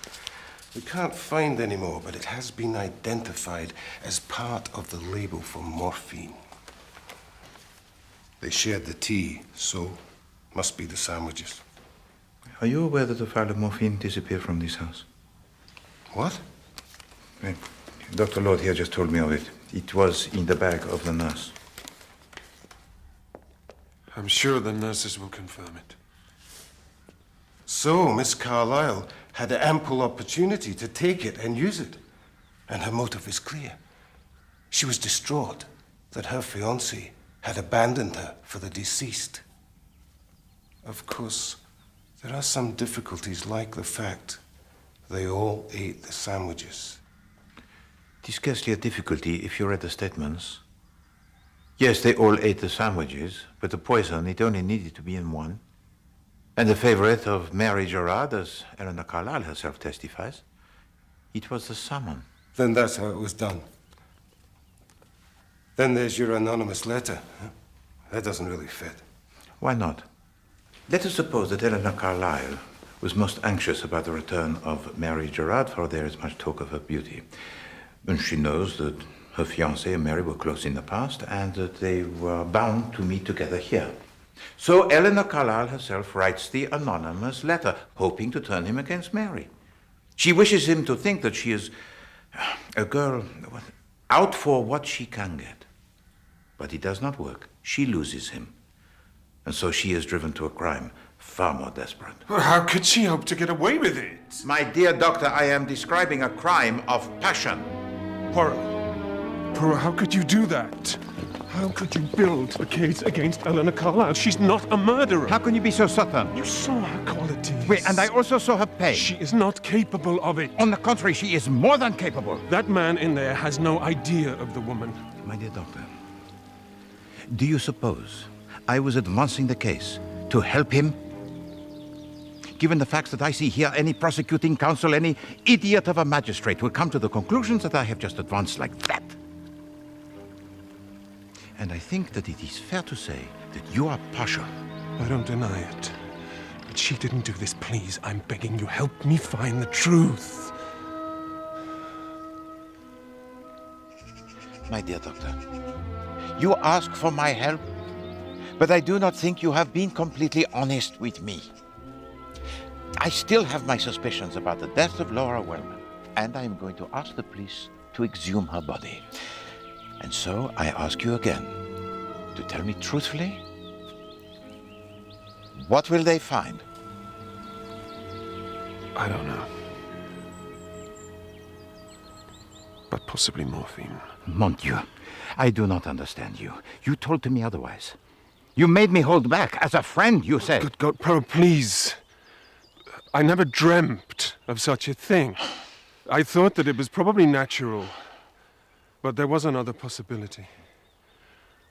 We can't find any more, but it has been identified as part of the label for morphine. They shared the tea, so must be the sandwiches. Are you aware that the file of morphine disappeared from this house? What? Well, Dr. Lord here just told me of it. It was in the bag of the nurse. I'm sure the nurses will confirm it. So, Miss Carlyle had ample opportunity to take it and use it. And her motive is clear. She was distraught that her fiancé had abandoned her for the deceased. Of course, there are some difficulties, like the fact they all ate the sandwiches. It is scarcely a difficulty if you read the statements. Yes, they all ate the sandwiches, but the poison, it only needed to be in one. And the favorite of Mary Gerard, as Eleanor Carlyle herself testifies, it was the salmon. Then that's how it was done. Then there's your anonymous letter. That doesn't really fit. Why not? Let us suppose that Eleanor Carlyle was most anxious about the return of Mary Gerard, for there is much talk of her beauty. And she knows that her fiancé and Mary were close in the past and that they were bound to meet together here. So Eleanor Carlyle herself writes the anonymous letter, hoping to turn him against Mary. She wishes him to think that she is a girl out for what she can get. But it does not work. She loses him. And so she is driven to a crime far more desperate. Well, how could she hope to get away with it? My dear doctor, I am describing a crime of passion. Poirot, how could you do that? How could you build a case against Eleanor Carlyle? She's not a murderer. How can you be so certain? You saw her qualities. Wait, and I also saw her pay. She is not capable of it. On the contrary, she is more than capable. That man in there has no idea of the woman. My dear doctor, do you suppose I was advancing the case to help him? Given the facts that I see here, any prosecuting counsel, any idiot of a magistrate will come to the conclusions that I have just advanced like that. And I think that it is fair to say that you are partial. I don't deny it. But she didn't do this. Please, I'm begging you, help me find the truth. My dear doctor, you ask for my help, but I do not think you have been completely honest with me. I still have my suspicions about the death of Laura Wellman, and I am going to ask the police to exhume her body. And so I ask you again to tell me truthfully, what will they find? I don't know. But possibly morphine. Mon Dieu, I do not understand you. You told to me otherwise. You made me hold back. As a friend, you said. Good God, Poirot, please. I never dreamt of such a thing. I thought that it was probably natural. But there was another possibility.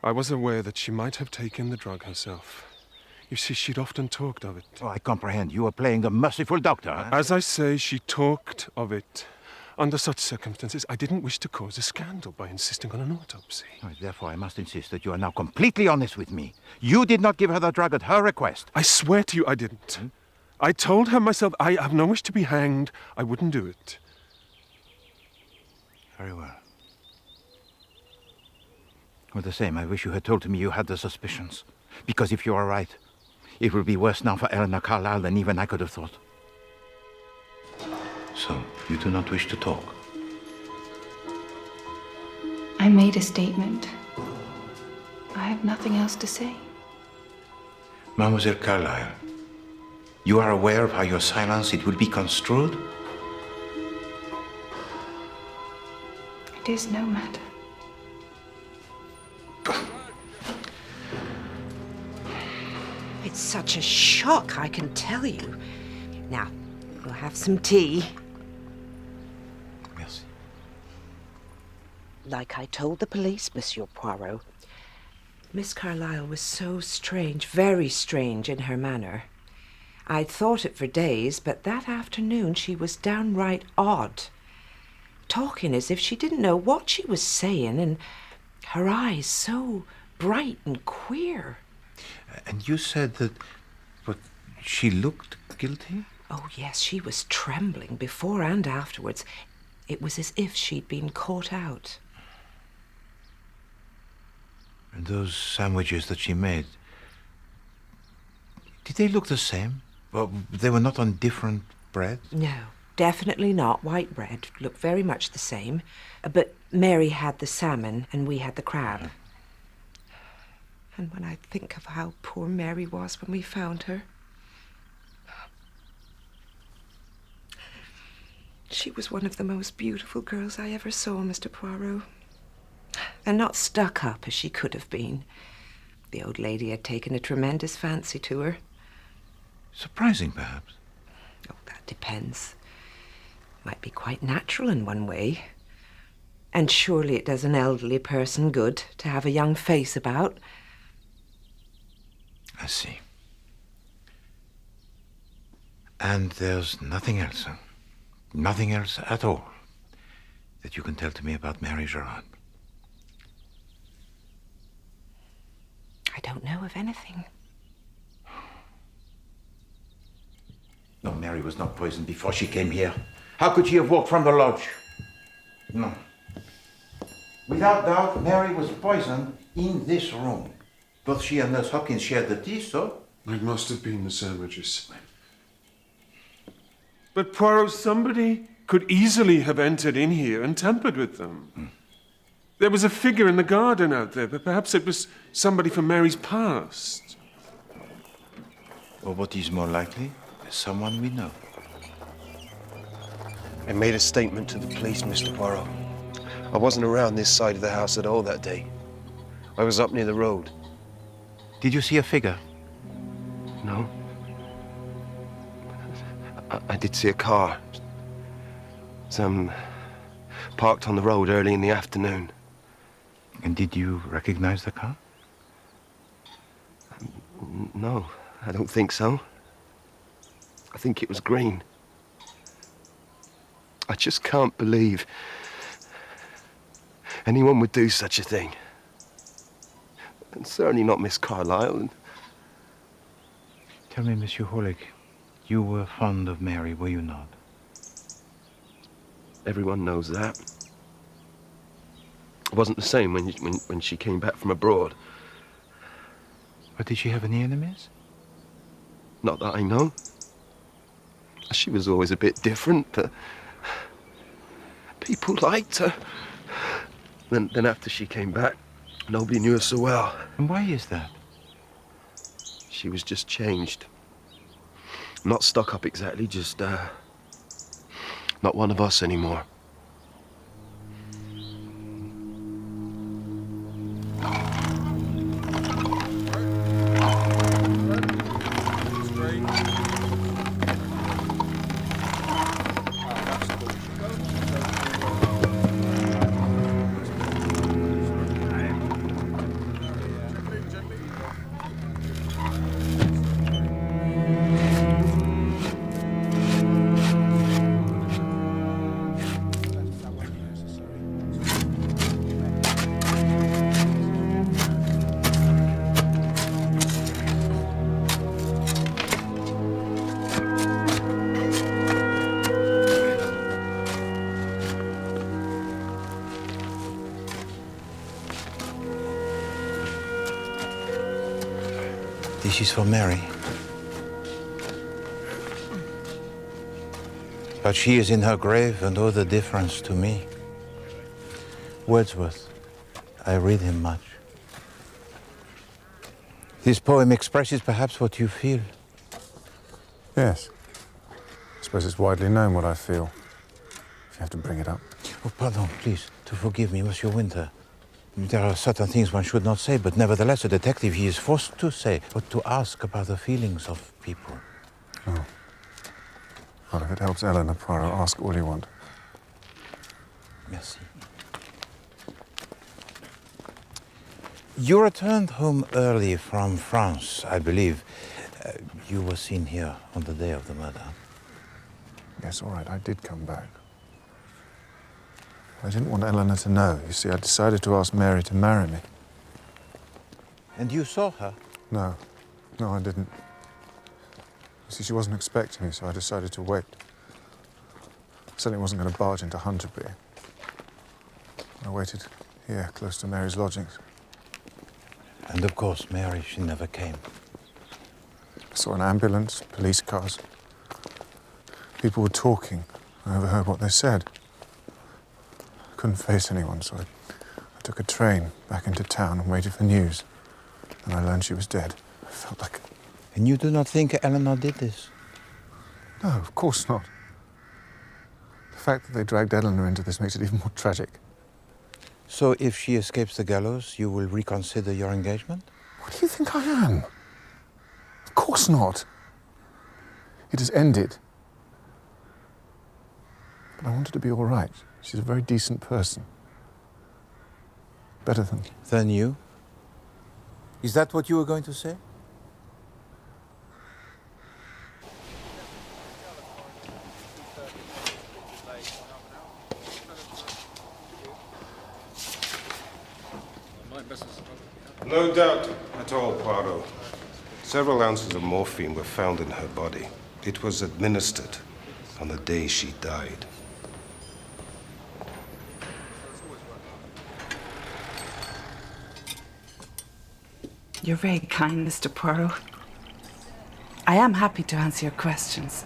I was aware that she might have taken the drug herself. You see, she'd often talked of it. Oh, I comprehend. You are playing the merciful doctor. Huh? As I say, she talked of it. Under such circumstances, I didn't wish to cause a scandal by insisting on an autopsy. Oh, therefore, I must insist that you are now completely honest with me. You did not give her the drug at her request. I swear to you I didn't. I told her myself I have no wish to be hanged. I wouldn't do it. Very well. All the same, I wish you had told me you had the suspicions. Because if you are right, it will be worse now for Eleanor Carlyle than even I could have thought. So, you do not wish to talk? I made a statement. I have nothing else to say. Mademoiselle Carlyle, you are aware of how your silence it will be construed? It is no matter. It's such a shock, I can tell you. Now, we'll have some tea. Merci. Like I told the police, Monsieur Poirot, Miss Carlyle was so strange, very strange in her manner. I'd thought it for days, but that afternoon she was downright odd. Talking as if she didn't know what she was saying, and her eyes so bright and queer. And you said that, but she looked guilty? Oh, yes, she was trembling before and afterwards. It was as if she'd been caught out. And those sandwiches that she made, did they look the same? Well, they were not on different bread? No, definitely not. White bread looked very much the same. But Mary had the salmon and we had the crab. And when I think of how poor Mary was when we found her, she was one of the most beautiful girls I ever saw, Mr. Poirot. And not stuck up as she could have been. The old lady had taken a tremendous fancy to her. Surprising, perhaps. Oh, that depends. Might be quite natural in one way. And surely it does an elderly person good to have a young face about. I see. And there's nothing else, huh? Nothing else at all that you can tell to me about Mary Gerard? I don't know of anything. No, Mary was not poisoned before she came here. How could she have walked from the lodge? No. Without doubt, Mary was poisoned in this room. Both she and Nurse Hopkins shared the tea, so? It must have been the sandwiches. But Poirot, somebody could easily have entered in here and tampered with them. There was a figure in the garden out there, but perhaps it was somebody from Mary's past. Or what is more likely, someone we know. I made a statement to the police, Mr. Poirot. I wasn't around this side of the house at all that day. I was up near the road. Did you see a figure? No. I did see a car. Some parked on the road early in the afternoon. And did you recognize the car? No, I don't think so. I think it was green. I just can't believe anyone would do such a thing. and certainly not Miss Carlyle. And tell me, Monsieur Horlick, you were fond of Mary, were you not? Everyone knows that. It wasn't the same when she came back from abroad. But did she have any enemies? Not that I know. She was always a bit different, but people liked her. Then after she came back, nobody knew her so well. And why is that? She was just changed. Not stuck up exactly, just not one of us anymore. This is for Mary. But she is in her grave and owes the difference to me. Wordsworth, I read him much. This poem expresses perhaps what you feel. Yes. I suppose it's widely known what I feel, if you have to bring it up. Oh, pardon, please, to forgive me, Monsieur Winter. There are certain things one should not say, but nevertheless, a detective, he is forced to say, or to ask about the feelings of people. Oh. Well, if it helps Eleanor Poirot, ask all you want. Merci. You returned home early from France, I believe. You were seen here on the day of the murder. Yes, all right, I did come back. I didn't want Eleanor to know. You see, I decided to ask Mary to marry me. And you saw her? No. No, I didn't. You see, she wasn't expecting me, so I decided to wait. I certainly wasn't going to barge into Hunterby. I waited here, close to Mary's lodgings. And of course, Mary, she never came. I saw an ambulance, police cars. People were talking. I overheard what they said. I couldn't face anyone, so I took a train back into town and waited for news. And I learned she was dead. I felt like... And you do not think Eleanor did this? No, of course not. The fact that they dragged Eleanor into this makes it even more tragic. So if she escapes the gallows, you will reconsider your engagement? What do you think I am? Of course not. It has ended. But I want her to be all right. She's a very decent person. Better than... Than you? Is that what you were going to say? No doubt at all, Poirot. Several ounces of morphine were found in her body. It was administered on the day she died. You're very kind, Mr. Poirot. I am happy to answer your questions.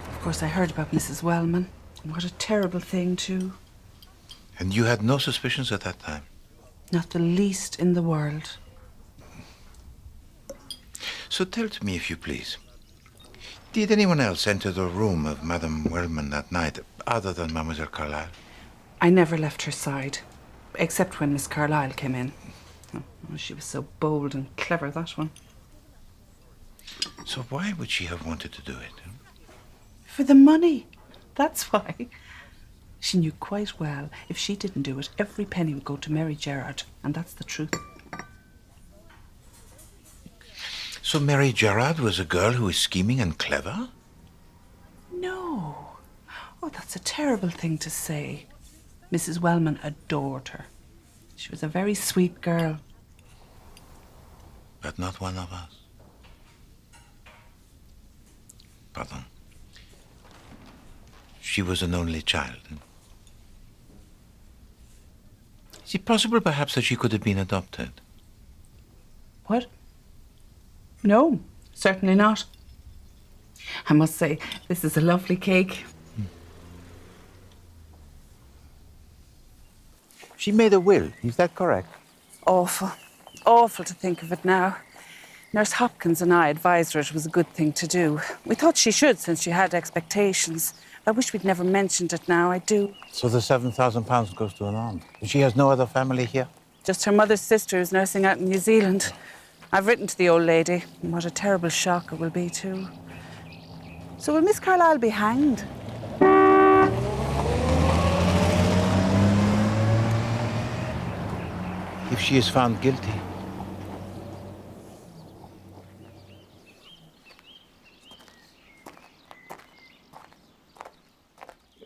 Of course, I heard about Mrs. Wellman. What a terrible thing, too. And you had no suspicions at that time? Not the least in the world. So tell to me, if you please. Did anyone else enter the room of Madame Wellman that night, other than Mademoiselle Carlyle? I never left her side, except when Miss Carlyle came in. Oh, she was so bold and clever, that one. So why would she have wanted to do it? For the money. That's why. She knew quite well if she didn't do it, every penny would go to Mary Gerard, and that's the truth. So Mary Gerard was a girl who was scheming and clever? No. Oh, that's a terrible thing to say. Mrs. Wellman adored her. She was a very sweet girl. But not one of us. Pardon. She was an only child. Is it possible, perhaps, that she could have been adopted? What? No, certainly not. I must say, this is a lovely cake. She made a will, is that correct? Awful. Awful to think of it now. Nurse Hopkins and I advised her it was a good thing to do. We thought she should, since she had expectations. I wish we'd never mentioned it now, I do. So the £7,000 goes to an aunt. She has no other family here? Just her mother's sister who's nursing out in New Zealand. I've written to the old lady, and what a terrible shock it will be, too. So will Miss Carlyle be hanged? If she is found guilty.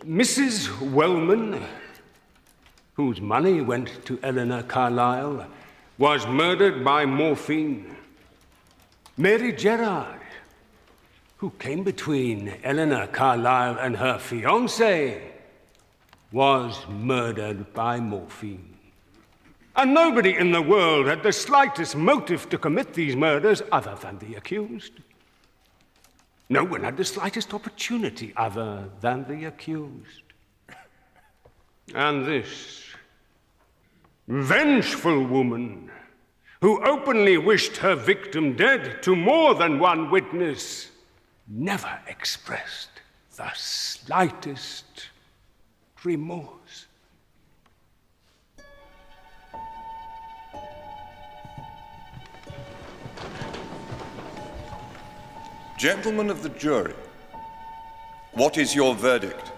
Mrs. Wellman, whose money went to Eleanor Carlyle, was murdered by morphine. Mary Gerard, who came between Eleanor Carlyle and her fiancé, was murdered by morphine. And nobody in the world had the slightest motive to commit these murders other than the accused. No one had the slightest opportunity other than the accused. And this vengeful woman, who openly wished her victim dead to more than one witness, never expressed the slightest remorse. Gentlemen of the jury, what is your verdict?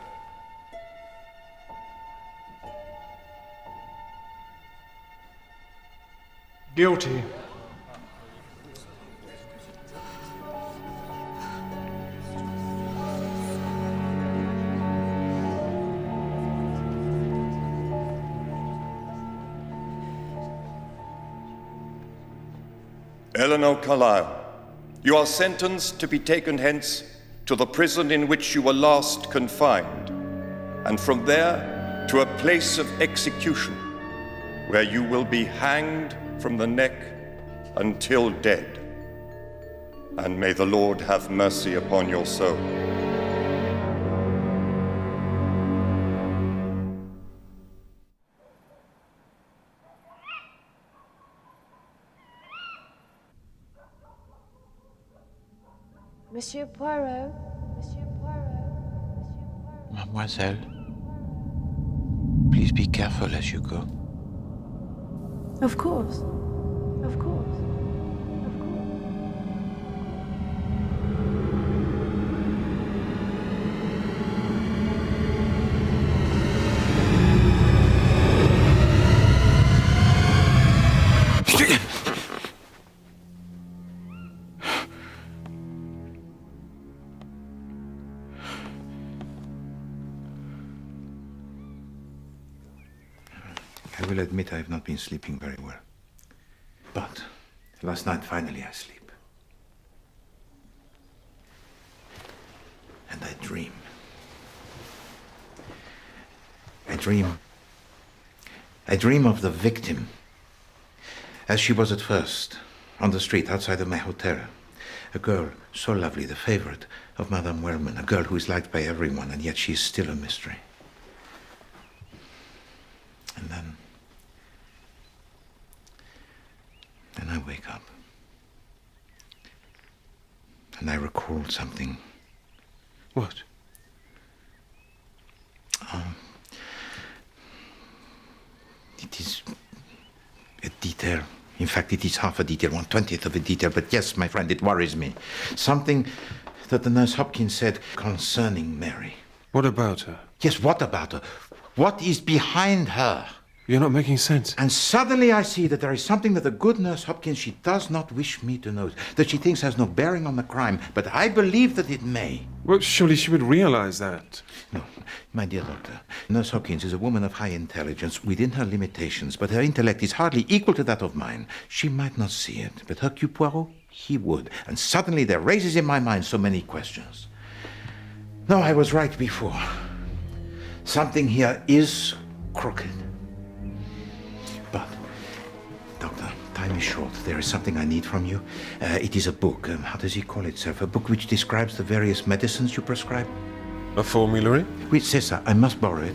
Guilty. Eleanor Carlyle, you are sentenced to be taken hence to the prison in which you were last confined, and from there to a place of execution, where you will be hanged from the neck until dead. And may the Lord have mercy upon your soul. Monsieur Poirot, Monsieur Poirot, Mademoiselle, please be careful as you go. Of course, of course. I will admit I have not been sleeping very well. But last night, finally, I sleep. And I dream. I dream of the victim, as she was at first, on the street outside of my hotel. A girl so lovely, the favorite of Madame Wellman, a girl who is liked by everyone, and yet she is still a mystery. And then I wake up. And I recall something. What? It is a detail. In fact, it is half a detail, 1/20th of a detail. But yes, my friend, it worries me. Something that the nurse Hopkins said concerning Mary. What about her? Yes, what about her? What is behind her? You're not making sense. And suddenly I see that there is something that the good Nurse Hopkins, she does not wish me to know, that she thinks has no bearing on the crime, but I believe that it may. Well, surely she would realize that. No, my dear doctor, Nurse Hopkins is a woman of high intelligence within her limitations, but her intellect is hardly equal to that of mine. She might not see it, but Hercule Poirot, he would. And suddenly there raises in my mind so many questions. No, I was right before. Something here is crooked. But, doctor, time is short. There is something I need from you. It is a book. How does he call it, sir? A book which describes the various medicines you prescribe? A formulary? Oui, c'est ça. I must borrow it.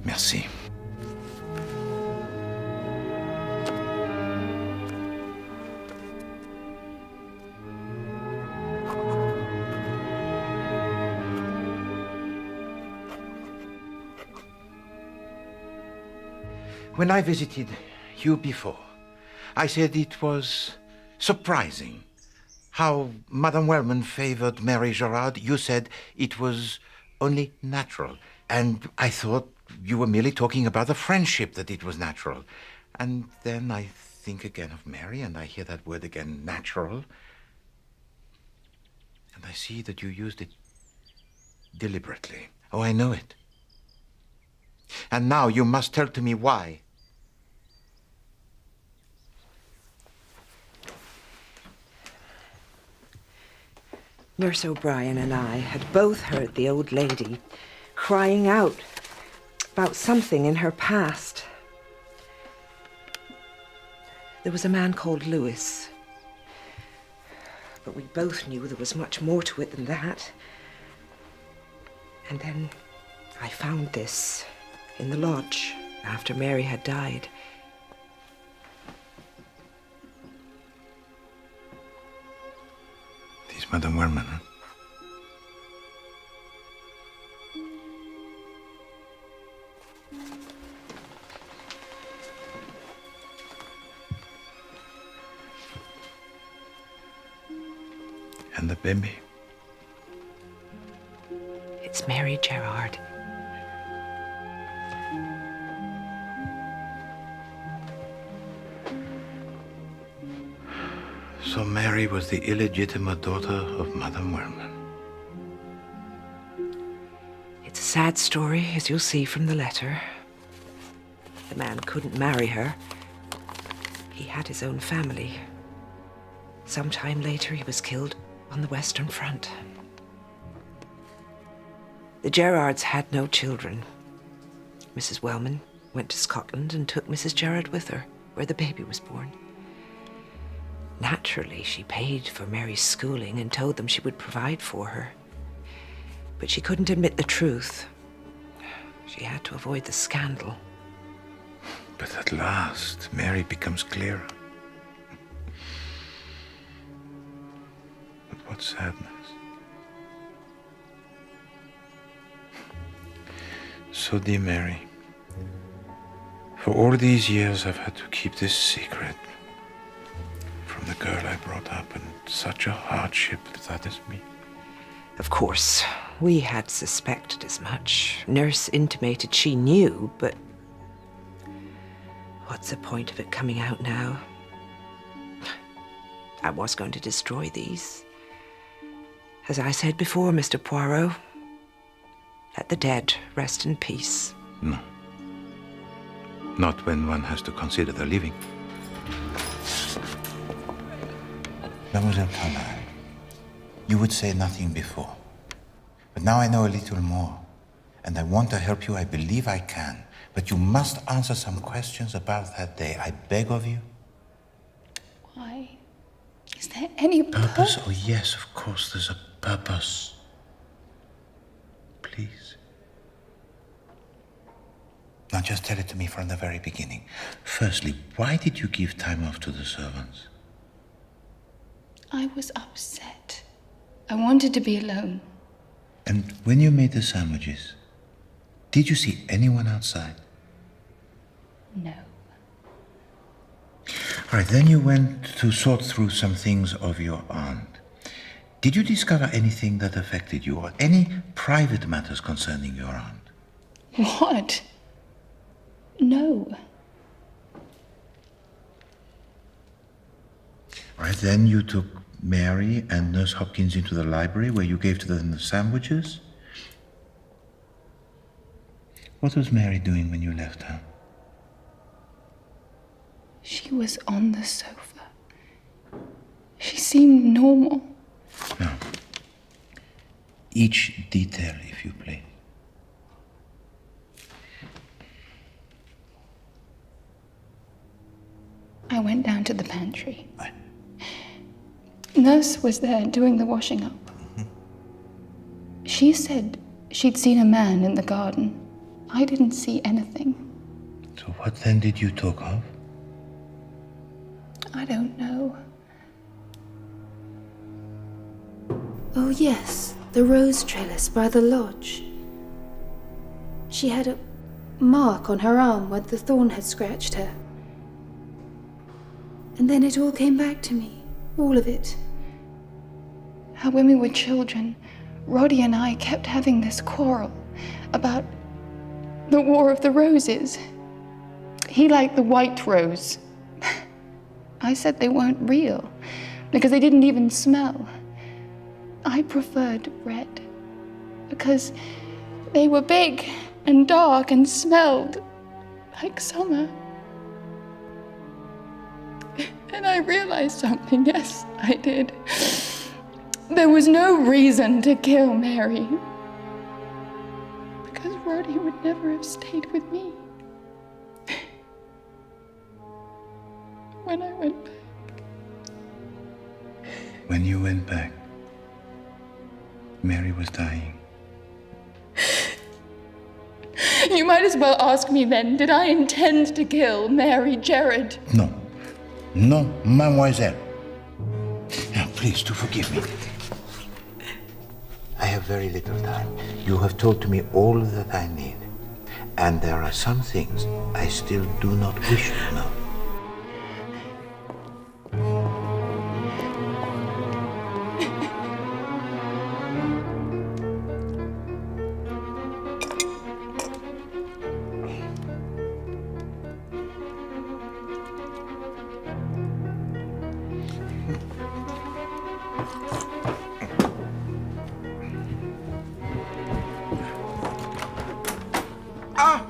Merci. When I visited you before, I said it was surprising how Madame Wellman favored Mary Gerard. You said it was only natural. And I thought you were merely talking about the friendship, that it was natural. And then I think again of Mary, and I hear that word again, natural. And I see that you used it deliberately. Oh, I know it. And now you must tell to me why. Nurse O'Brien and I had both heard the old lady crying out about something in her past. There was a man called Lewis, but we both knew there was much more to it than that. And then I found this in the lodge after Mary had died. It is Madame Wellman, huh? And the baby? It's Mary Gerard. So Mary was the illegitimate daughter of Madame Wellman. It's a sad story, as you'll see from the letter. The man couldn't marry her. He had his own family. Sometime later, he was killed on the Western Front. The Gerards had no children. Mrs. Wellman went to Scotland and took Mrs. Gerard with her, where the baby was born. Naturally, she paid for Mary's schooling and told them she would provide for her. But she couldn't admit the truth. She had to avoid the scandal. But at last, Mary becomes clearer. But what sadness. So, dear Mary, for all these years I've had to keep this secret from the girl I brought up, and such a hardship that is me. Of course, we had suspected as much. Nurse intimated she knew, but what's the point of it coming out now? I was going to destroy these. As I said before, Mr. Poirot, let the dead rest in peace. No. Not when one has to consider the living. Mademoiselle Carlyle, you would say nothing before. But now I know a little more. And I want to help you. I believe I can. But you must answer some questions about that day. I beg of you. Why? Is there any Purpose? Oh, yes, of course, there's a purpose. Please. Now, just tell it to me from the very beginning. Firstly, why did you give time off to the servants? I was upset. I wanted to be alone. And when you made the sandwiches, did you see anyone outside? No. All right, then you went to sort through some things of your aunt. Did you discover anything that affected you, or any private matters concerning your aunt? What? No. Right, then you took Mary and Nurse Hopkins into the library where you gave to them the sandwiches. What was Mary doing when you left her? She was on the sofa. She seemed normal. No. Each detail, if you please. I went down to the pantry. Nurse was there doing the washing up. She said she'd seen a man in the garden. I didn't see anything. So what then did you talk of? I don't know. Oh, yes, the rose trellis by the lodge. She had a mark on her arm where the thorn had scratched her. And then it all came back to me, all of it. How when we were children, Roddy and I kept having this quarrel about the War of the Roses. He liked the white rose. I said they weren't real because they didn't even smell. I preferred red because they were big and dark and smelled like summer. And I realized something, yes, I did. There was no reason to kill Mary. Because Roddy would never have stayed with me. When I went back. When you went back, Mary was dying. You might as well ask me then, did I intend to kill Mary Gerard? No. No, mademoiselle. Now, please, do forgive me. I have very little time. You have told to me all that I need. And there are some things I still do not wish to know.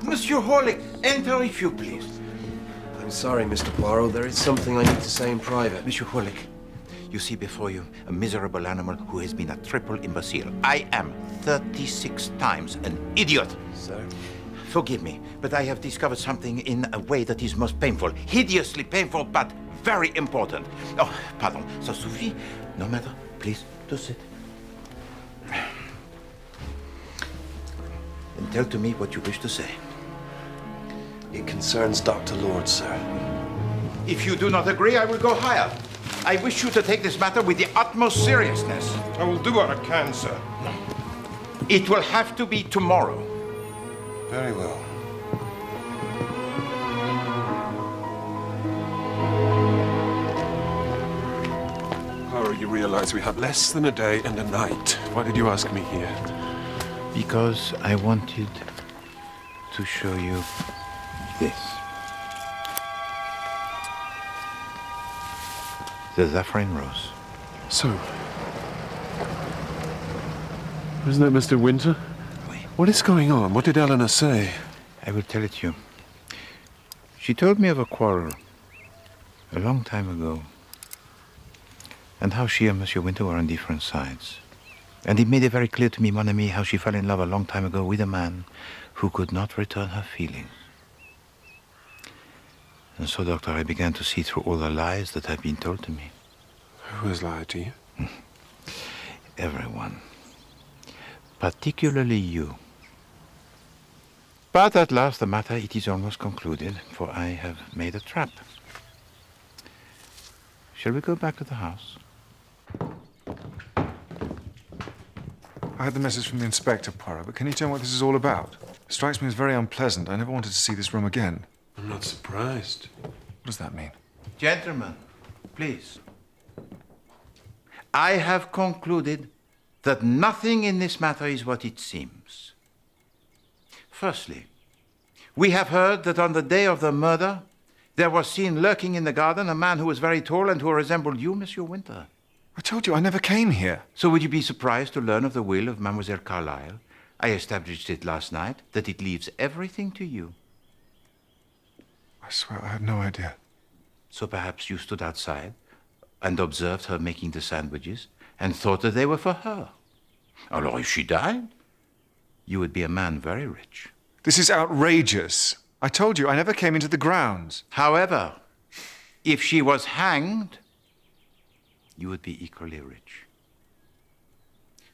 Monsieur Horlick, enter if you please. I'm sorry, Mr. Poirot. There is something I need to say in private. Monsieur Horlick, you see before you a miserable animal who has been a triple imbecile. I am 36 times an idiot. Sir? Forgive me, but I have discovered something in a way that is most painful. Hideously painful, but very important. Oh, pardon. Ça suffit? No matter. Please, do sit. And tell to me what you wish to say. It concerns Dr. Lord, sir. If you do not agree, I will go higher. I wish you to take this matter with the utmost seriousness. I will do what I can, sir. It will have to be tomorrow. Very well. Poirot, you realize we have less than a day and a night. Why did you ask me here? Because I wanted to show you this. The saffron rose. So, isn't that Mr. Winter? Oui. What is going on? What did Eleanor say? I will tell it you. She told me of a quarrel a long time ago, and how she and Monsieur Winter were on different sides. And it made it very clear to me, mon ami, how she fell in love a long time ago with a man who could not return her feelings. And so, Doctor, I began to see through all the lies that have been told to me. Who has lied to you? Everyone. Particularly you. But at last the matter, it is almost concluded, for I have made a trap. Shall we go back to the house? I had the message from the inspector, Poirot, but can you tell me what this is all about? It strikes me as very unpleasant. I never wanted to see this room again. I'm not surprised. What does that mean? Gentlemen, please. I have concluded that nothing in this matter is what it seems. Firstly, we have heard that on the day of the murder, there was seen lurking in the garden a man who was very tall and who resembled you, Monsieur Winter. I told you I never came here. So would you be surprised to learn of the will of Mademoiselle Carlyle? I established it last night, that it leaves everything to you. I swear I had no idea. So perhaps you stood outside and observed her making the sandwiches and thought that they were for her. Alors, if she died, you would be a man very rich. This is outrageous. I told you I never came into the grounds. However, if she was hanged, you would be equally rich.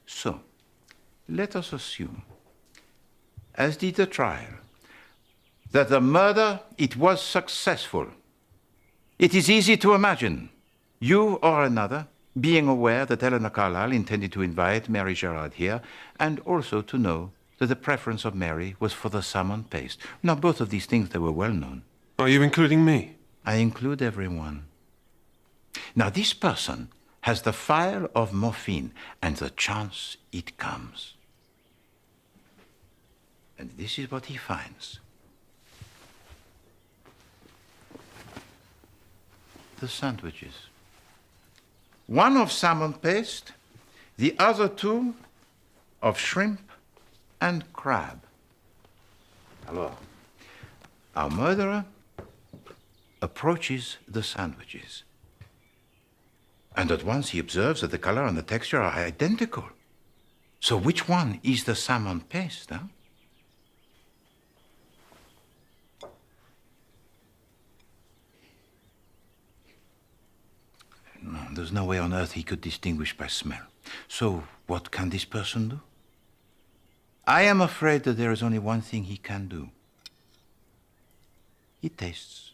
So, let us assume, as did the trial, that the murder, it was successful. It is easy to imagine you or another being aware that Eleanor Carlyle intended to invite Mary Gerard here, and also to know that the preference of Mary was for the salmon paste. Now, both of these things, they were well known. Are you including me? I include everyone. Now, this person has the file of morphine, and the chance it comes. And this is what he finds. The sandwiches. One of salmon paste, the other two of shrimp and crab. Alors, our murderer approaches the sandwiches. And at once he observes that the color and the texture are identical. So which one is the salmon paste, huh? No, there's no way on earth he could distinguish by smell. So what can this person do? I am afraid that there is only one thing he can do. He tastes.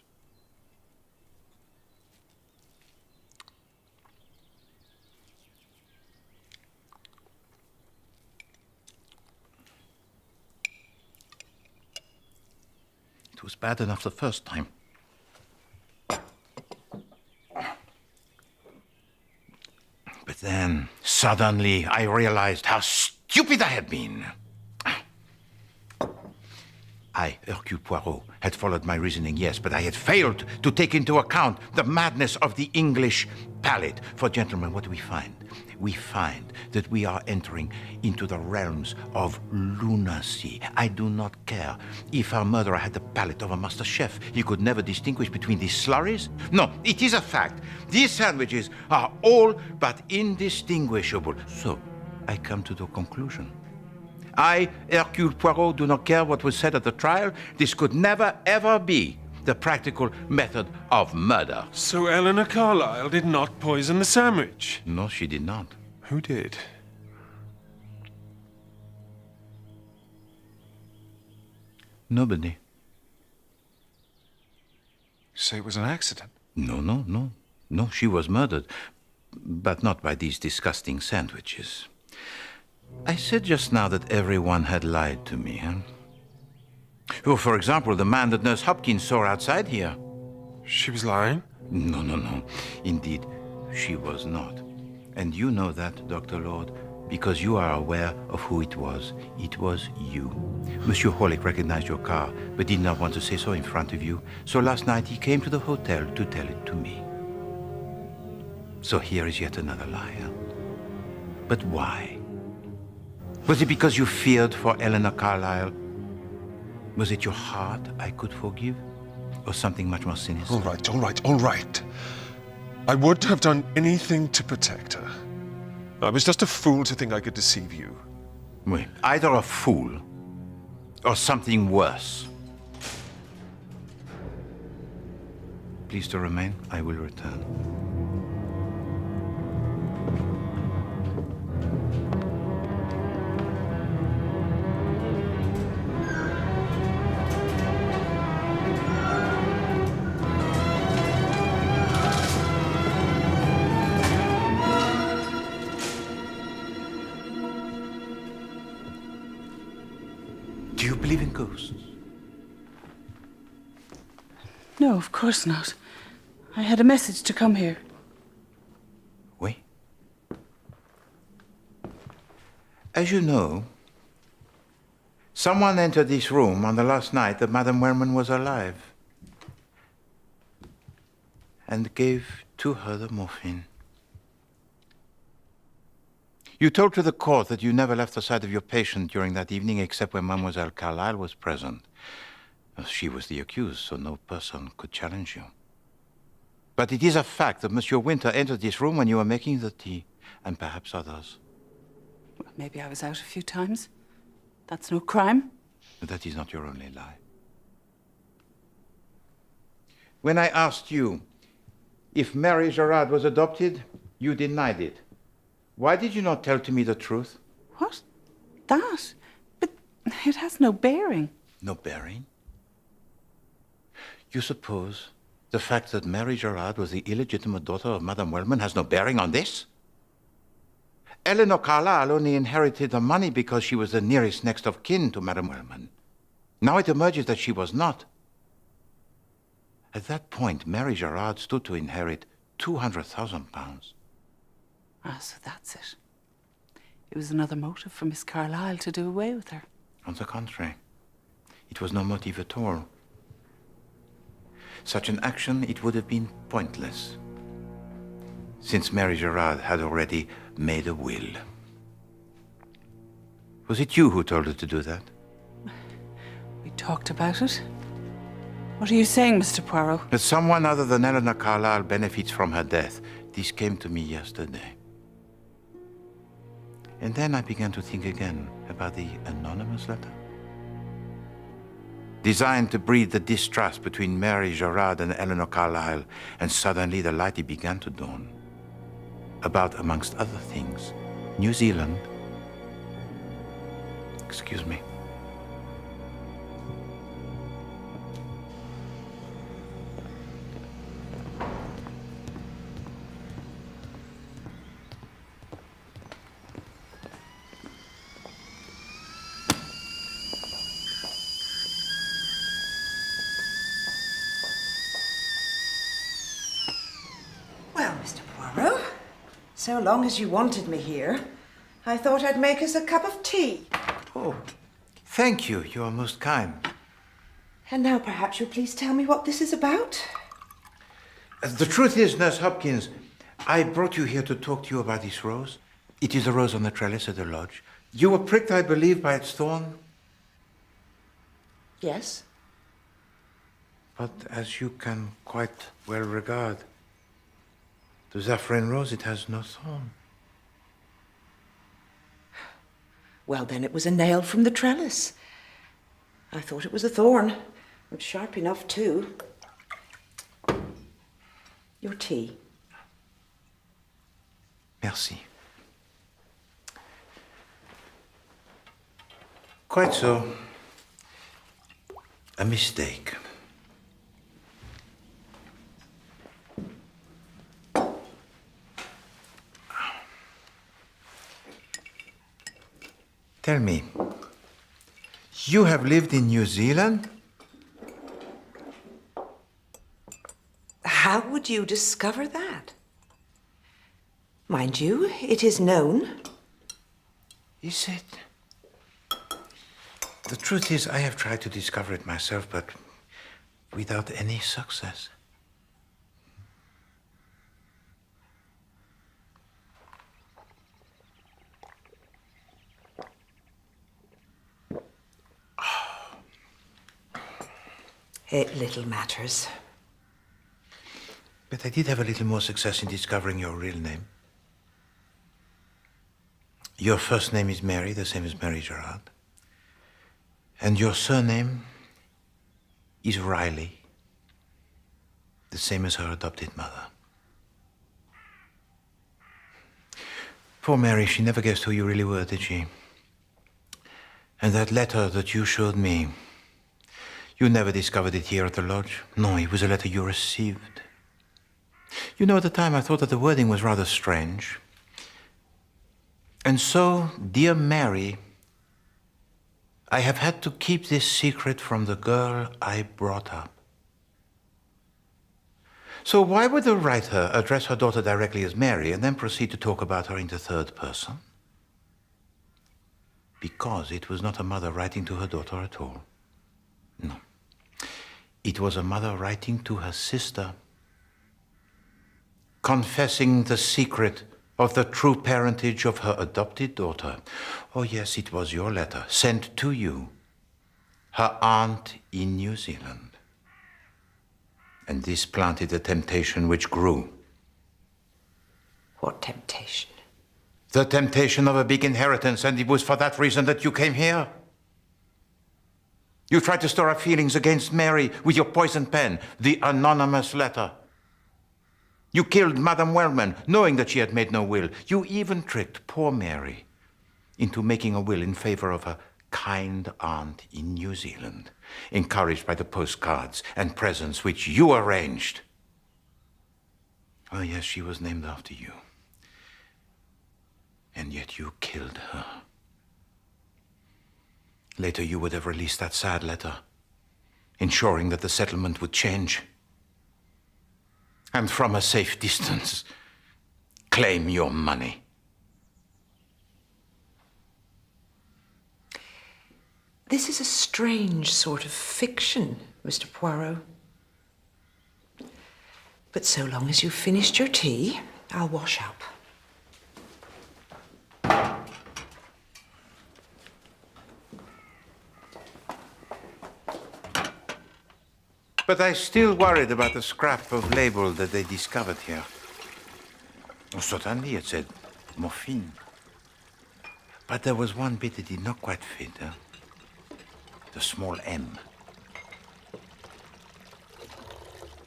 It was bad enough the first time. But then, suddenly, I realized how stupid I had been. I, Hercule Poirot, had followed my reasoning, yes, but I had failed to take into account the madness of the English palate. For, gentlemen, what do we find? We find that we are entering into the realms of lunacy. I do not care if our murderer had the palate of a master chef. He could never distinguish between these slurries. No, it is a fact. These sandwiches are all but indistinguishable. So, I come to the conclusion. I, Hercule Poirot, do not care what was said at the trial. This could never, ever be the practical method of murder. So Eleanor Carlyle did not poison the sandwich? No, she did not. Who did? Nobody. You say it was an accident? No, she was murdered. But not by these disgusting sandwiches. I said just now that everyone had lied to me, huh? Oh, for example, the man that Nurse Hopkins saw outside here. She was lying? No. Indeed, she was not. And you know that, Dr. Lord, because you are aware of who it was. It was you. Monsieur Horlick recognized your car, but did not want to say so in front of you. So last night he came to the hotel to tell it to me. So here is yet another lie, huh? But why? Was it because you feared for Eleanor Carlyle? Was it your heart I could forgive? Or something much more sinister? All right. I would have done anything to protect her. I was just a fool to think I could deceive you. Oui, either a fool or something worse. Please to remain, I will return. Do you believe in ghosts? No, of course not. I had a message to come here. Oui? As you know, someone entered this room on the last night that Madame Wellman was alive and gave to her the morphine. You told to the court that you never left the side of your patient during that evening except when Mademoiselle Carlyle was present. She was the accused, so no person could challenge you. But it is a fact that Monsieur Winter entered this room when you were making the tea, and perhaps others. Well, maybe I was out a few times. That's no crime. But that is not your only lie. When I asked you if Mary Gerard was adopted, you denied it. Why did you not tell to me the truth? What? That? But it has no bearing. No bearing? You suppose the fact that Mary Gerard was the illegitimate daughter of Madame Wellman has no bearing on this? Eleanor Carlyle only inherited the money because she was the nearest next of kin to Madame Wellman. Now it emerges that she was not. At that point, Mary Gerard stood to inherit £200,000. Ah, so that's it. It was another motive for Miss Carlyle to do away with her. On the contrary, it was no motive at all. Such an action, it would have been pointless, since Mary Gerard had already made a will. Was it you who told her to do that? We talked about it. What are you saying, Mr. Poirot? That someone other than Eleanor Carlyle benefits from her death. This came to me yesterday. And then I began to think again about the anonymous letter. Designed to breed the distrust between Mary Gerard and Eleanor Carlyle, and suddenly the light began to dawn. About, amongst other things, New Zealand. Excuse me. Well, Mr. Poirot, so long as you wanted me here, I thought I'd make us a cup of tea. Oh, thank you. You are most kind. And now perhaps you'll please tell me what this is about? The truth is, Nurse Hopkins, I brought you here to talk to you about this rose. It is a rose on the trellis at the lodge. You were pricked, I believe, by its thorn. Yes. But as you can quite well regard, the saffron rose, it has no thorn. Well, then it was a nail from the trellis. I thought it was a thorn. It's sharp enough, too. Your tea. Merci. Quite so. A mistake. Tell me, you have lived in New Zealand? How would you discover that? Mind you, it is known. Is it? The truth is, I have tried to discover it myself, but without any success. It little matters. But I did have a little more success in discovering your real name. Your first name is Mary, the same as Mary Gerard. And your surname is Riley, the same as her adopted mother. Poor Mary, she never guessed who you really were, did she? And that letter that you showed me, you never discovered it here at the lodge. No, it was a letter you received. You know, at the time I thought that the wording was rather strange. And so, dear Mary, I have had to keep this secret from the girl I brought up. So why would the writer address her daughter directly as Mary and then proceed to talk about her in the third person? Because it was not a mother writing to her daughter at all. No. It was a mother writing to her sister, confessing the secret of the true parentage of her adopted daughter. Oh, yes, it was your letter, sent to you, her aunt in New Zealand. And this planted a temptation which grew. What temptation? The temptation of a big inheritance, and it was for that reason that you came here. You tried to stir up feelings against Mary with your poisoned pen, the anonymous letter. You killed Madame Wellman, knowing that she had made no will. You even tricked poor Mary into making a will in favor of her kind aunt in New Zealand, encouraged by the postcards and presents which you arranged. Oh, yes, she was named after you. And yet you killed her. Later, you would have released that sad letter, ensuring that the settlement would change. And from a safe distance, claim your money. This is a strange sort of fiction, Mr. Poirot. But so long as you've finished your tea, I'll wash up. But I still worried about the scrap of label that they discovered here. Oh, certainly, it said morphine. But there was one bit that did not quite fit. The small M.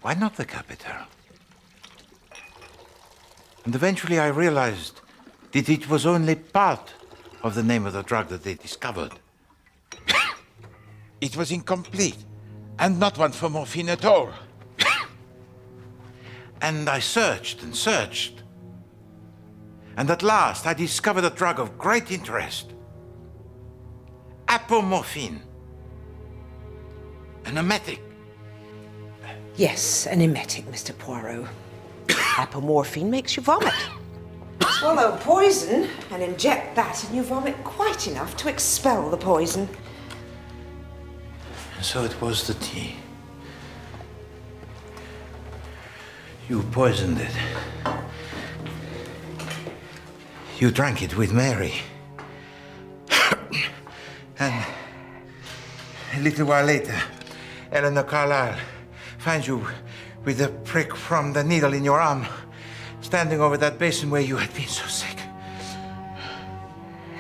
Why not the capital? And eventually I realized that it was only part of the name of the drug that they discovered. It was incomplete, and not one for morphine at all. And I searched and searched. And at last I discovered a drug of great interest. Apomorphine. An emetic. Yes, an emetic, Mr. Poirot. Apomorphine makes you vomit. Swallow poison and inject that, and you vomit quite enough to expel the poison. So it was the tea. You poisoned it. You drank it with Mary. And a little while later, Eleanor Carlyle finds you with a prick from the needle in your arm, standing over that basin where you had been so sick.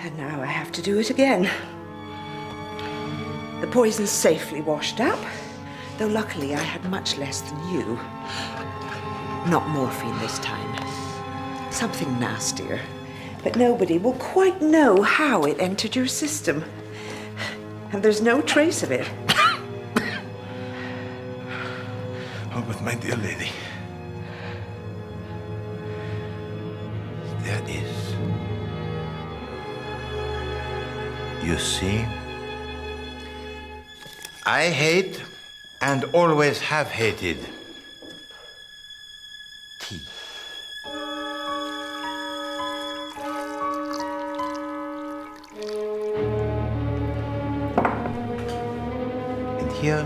And now I have to do it again. The poison's safely washed up, though luckily I had much less than you. Not morphine this time. Something nastier. But nobody will quite know how it entered your system. And there's no trace of it. Oh, but my dear lady, there is. You see, I hate and always have hated tea. And here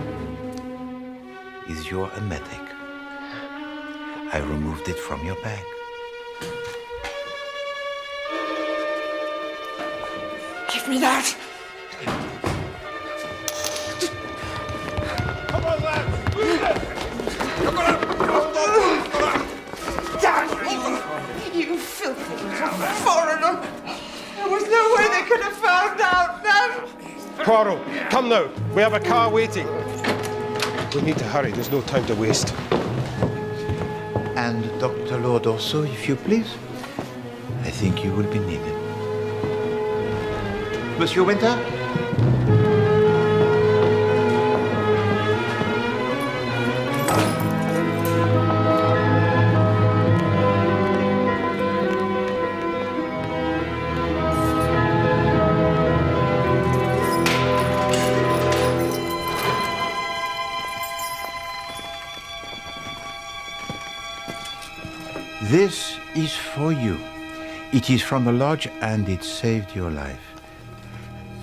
is your emetic. I removed it from your bag. Give me that! Come on, lads! Come on! Damn you filthy little foreigner! There was no way they could have found out that! Poirot, come now. We have a car waiting. We need to hurry. There's no time to waste. And Dr. Lord also, if you please. I think you will be needed. Monsieur Winter? This is for you. It is from the lodge and it saved your life.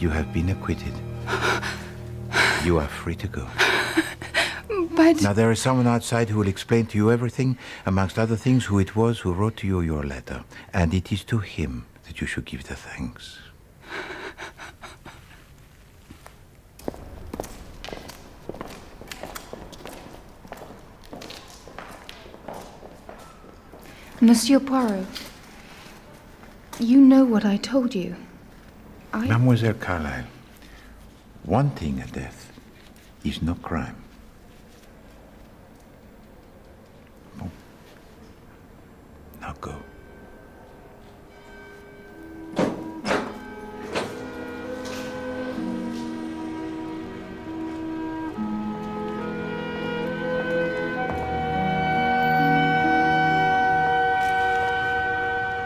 You have been acquitted. You are free to go. But... Now, there is someone outside who will explain to you everything, amongst other things, who it was who wrote to you your letter. And it is to him that you should give the thanks. Monsieur Poirot, you know what I told you. Mademoiselle Carlyle, wanting a death is no crime. Bon. Now go.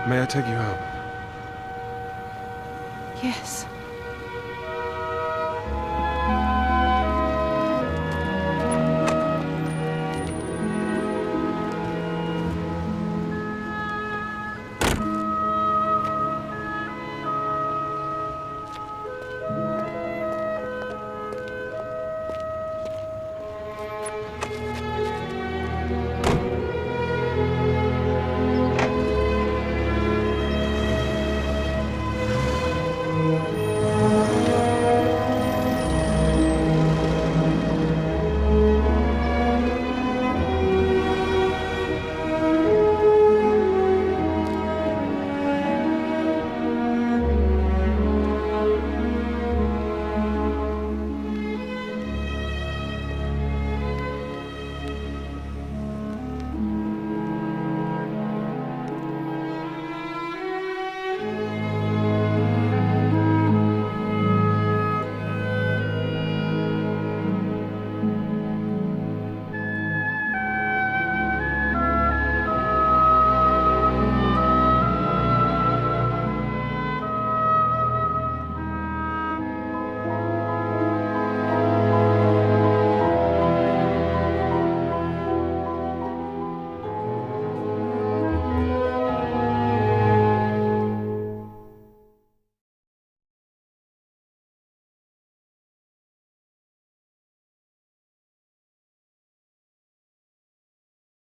May I take you home? Yes.